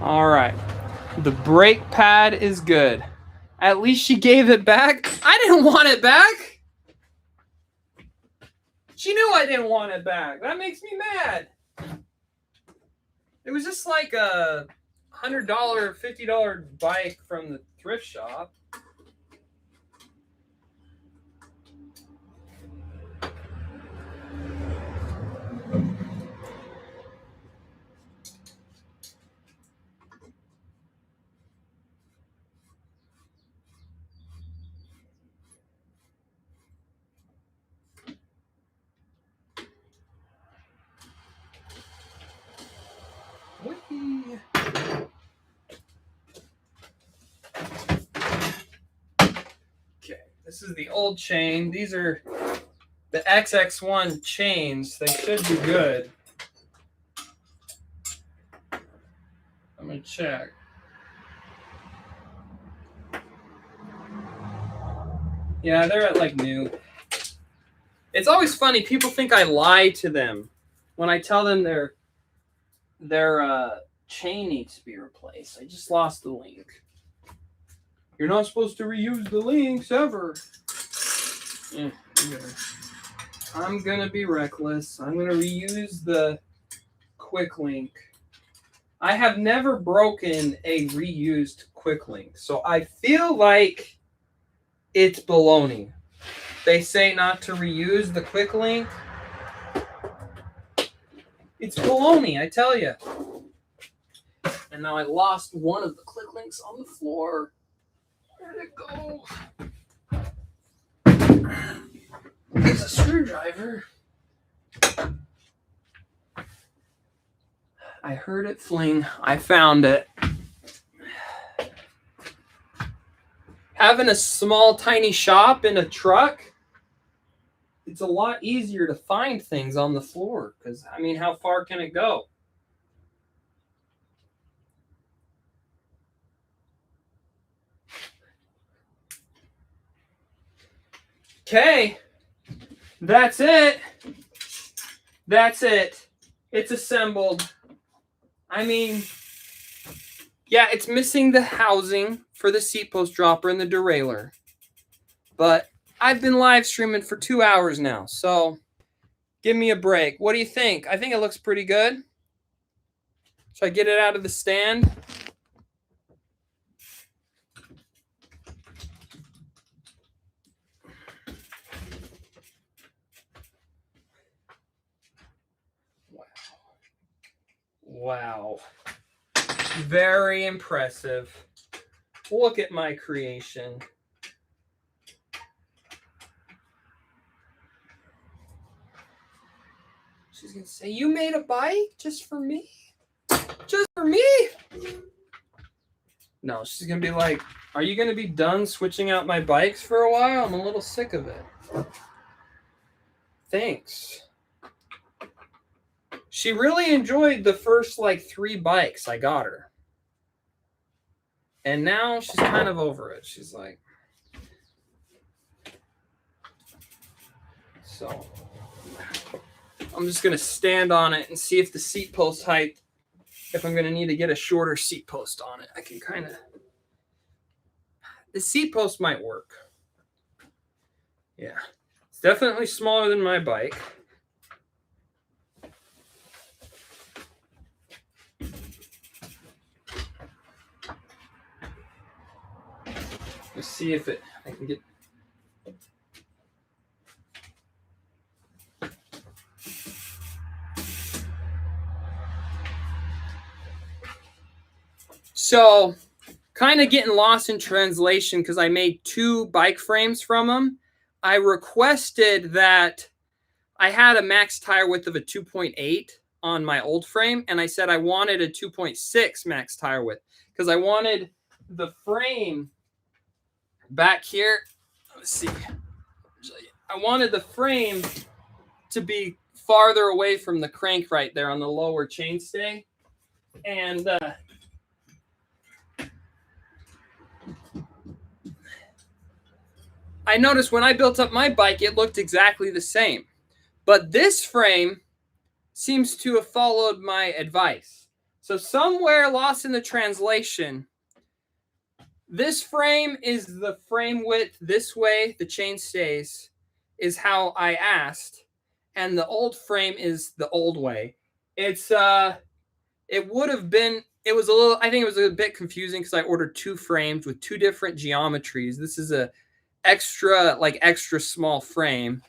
All right. The brake pad is good. At least she gave it back. I didn't want it back. She knew I didn't want it back. That makes me mad. It was just like a $100, $50 bike from the thrift shop. Whee! Okay, this is the old chain. These are the XX1 chains. They should be good. I'm gonna check. Yeah, they're at like new. It's always funny. People think I lie to them when I tell them their chain needs to be replaced. I just lost the link. You're not supposed to reuse the links ever. Yeah, I'm gonna be reckless. I'm gonna reuse the quick link. I have never broken a reused quick link, so I feel like it's baloney. They say not to reuse the quick link. It's baloney, I tell you. And now I lost one of the click links on the floor. Where did it go? There's a screwdriver. I heard it fling. I found it. Having a small, tiny shop in a truck, it's a lot easier to find things on the floor because, I mean, how far can it go? Okay, that's it. That's it. It's assembled. I mean, yeah, it's missing the housing for the seat post dropper and the derailleur. But I've been live streaming for 2 hours now, so give me a break. What do you think? I think it looks pretty good. Should I get it out of the stand? Wow. Very impressive. Look at my creation. She's going to say, you made a bike just for me? Just for me? No, she's going to be like, are you going to be done switching out my bikes for a while? I'm a little sick of it. Thanks. She really enjoyed the first like 3 bikes I got her. And now she's kind of over it. She's like, so I'm just going to stand on it and see if the seat post height, if I'm going to need to get a shorter seat post on it. I can kind of, the seat post might work. Yeah. It's definitely smaller than my bike. Let's see if I can get. So, kind of getting lost in translation because I made 2 bike frames from them. I requested that I had a max tire width of a 2.8 on my old frame, and I said I wanted a 2.6 max tire width because I wanted the frame back here. Let's see. I wanted the frame to be farther away from the crank right there on the lower chainstay. And I noticed when I built up my bike, it looked exactly the same. But this frame seems to have followed my advice. So somewhere lost in the translation, this frame is the frame width this way, the chain stays, is how I asked. And the old frame is the old way. It's it would have been, it was a little, I think it was a bit confusing because I ordered 2 frames with 2 different geometries. This is a extra small frame.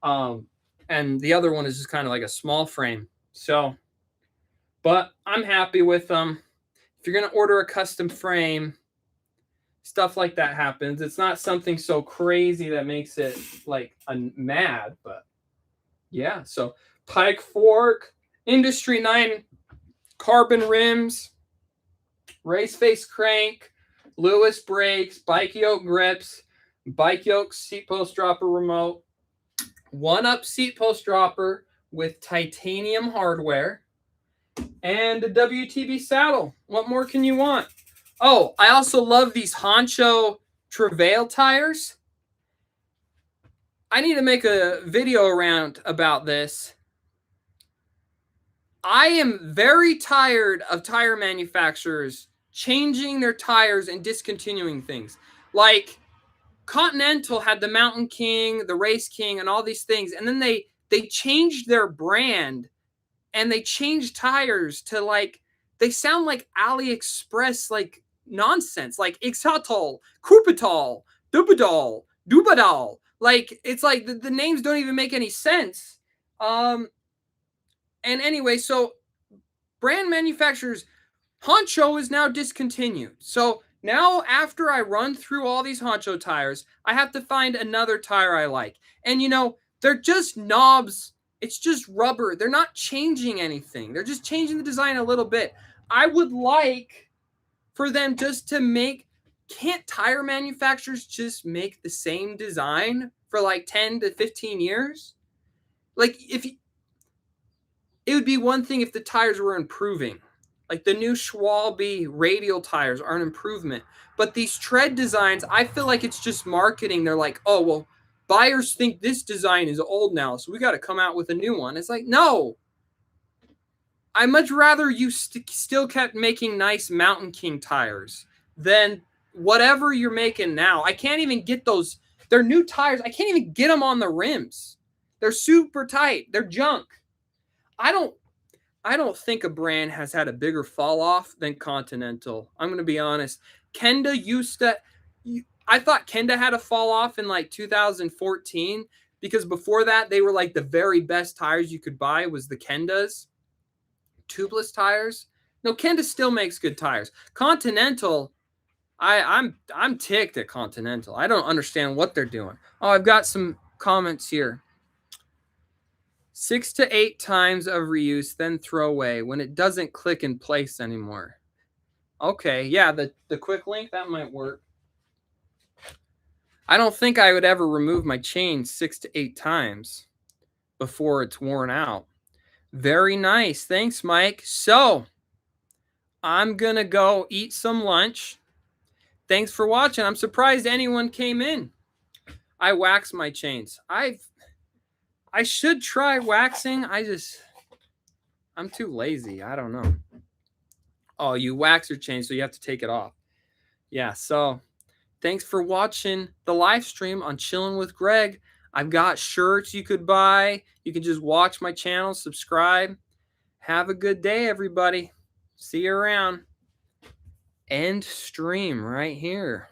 And the other one is just kind of like a small frame. So, but I'm happy with them. If you're going to order a custom frame, stuff like that happens. It's not something so crazy that makes it like mad, but yeah. So pike fork, Industry 9 carbon rims, race face crank, Lewis brakes, bike yoke grips, bike yoke seat post dropper remote, 1-up seat post dropper with titanium hardware, and a WTB saddle. What more can you want? Oh, I also love these Honcho Travail tires. I need to make a video around about this. I am very tired of tire manufacturers changing their tires and discontinuing things. Like Continental had the Mountain King, the Race King, and all these things. And then they changed their brand and they changed tires to like, they sound like AliExpress, like nonsense, like Ixatol, Kurpatol, Dubadal. Like, it's like the names don't even make any sense. And anyway, so brand manufacturers, Honcho is now discontinued. So now after I run through all these Honcho tires, I have to find another tire I like. And you know, they're just knobs. It's just rubber. They're not changing anything. They're just changing the design a little bit. I would like for them just to make, can't tire manufacturers just make the same design for like 10 to 15 years? Like it would be one thing if the tires were improving. Like the new Schwalbe radial tires are an improvement. But these tread designs, I feel like it's just marketing. They're like, oh, well, buyers think this design is old now, so we got to come out with a new one. It's like, no. I much rather you still kept making nice Mountain King tires than whatever you're making now. I can't even get those. They're new tires. I can't even get them on the rims. They're super tight. They're junk. I don't think a brand has had a bigger fall off than Continental. I'm going to be honest. Kenda used to, I thought Kenda had a fall off in like 2014 because before that, they were like the very best tires you could buy was the Kendas, tubeless tires. No, Kenda still makes good tires. Continental, I'm ticked at Continental. I don't understand what they're doing. Oh, I've got some comments here. 6 to 8 times of reuse, then throw away when it doesn't click in place anymore. Okay, yeah, the quick link, that might work. I don't think I would ever remove my chain 6 to 8 times before it's worn out. Very nice. Thanks, Mike. So, I'm going to go eat some lunch. Thanks for watching. I'm surprised anyone came in. I wax my chains. I should try waxing. I'm too lazy. I don't know. Oh, you wax your chain, so you have to take it off. Yeah, so thanks for watching the live stream on Chillin' with Greg. I've got shirts you could buy. You can just watch my channel, subscribe. Have a good day, everybody. See you around. End stream right here.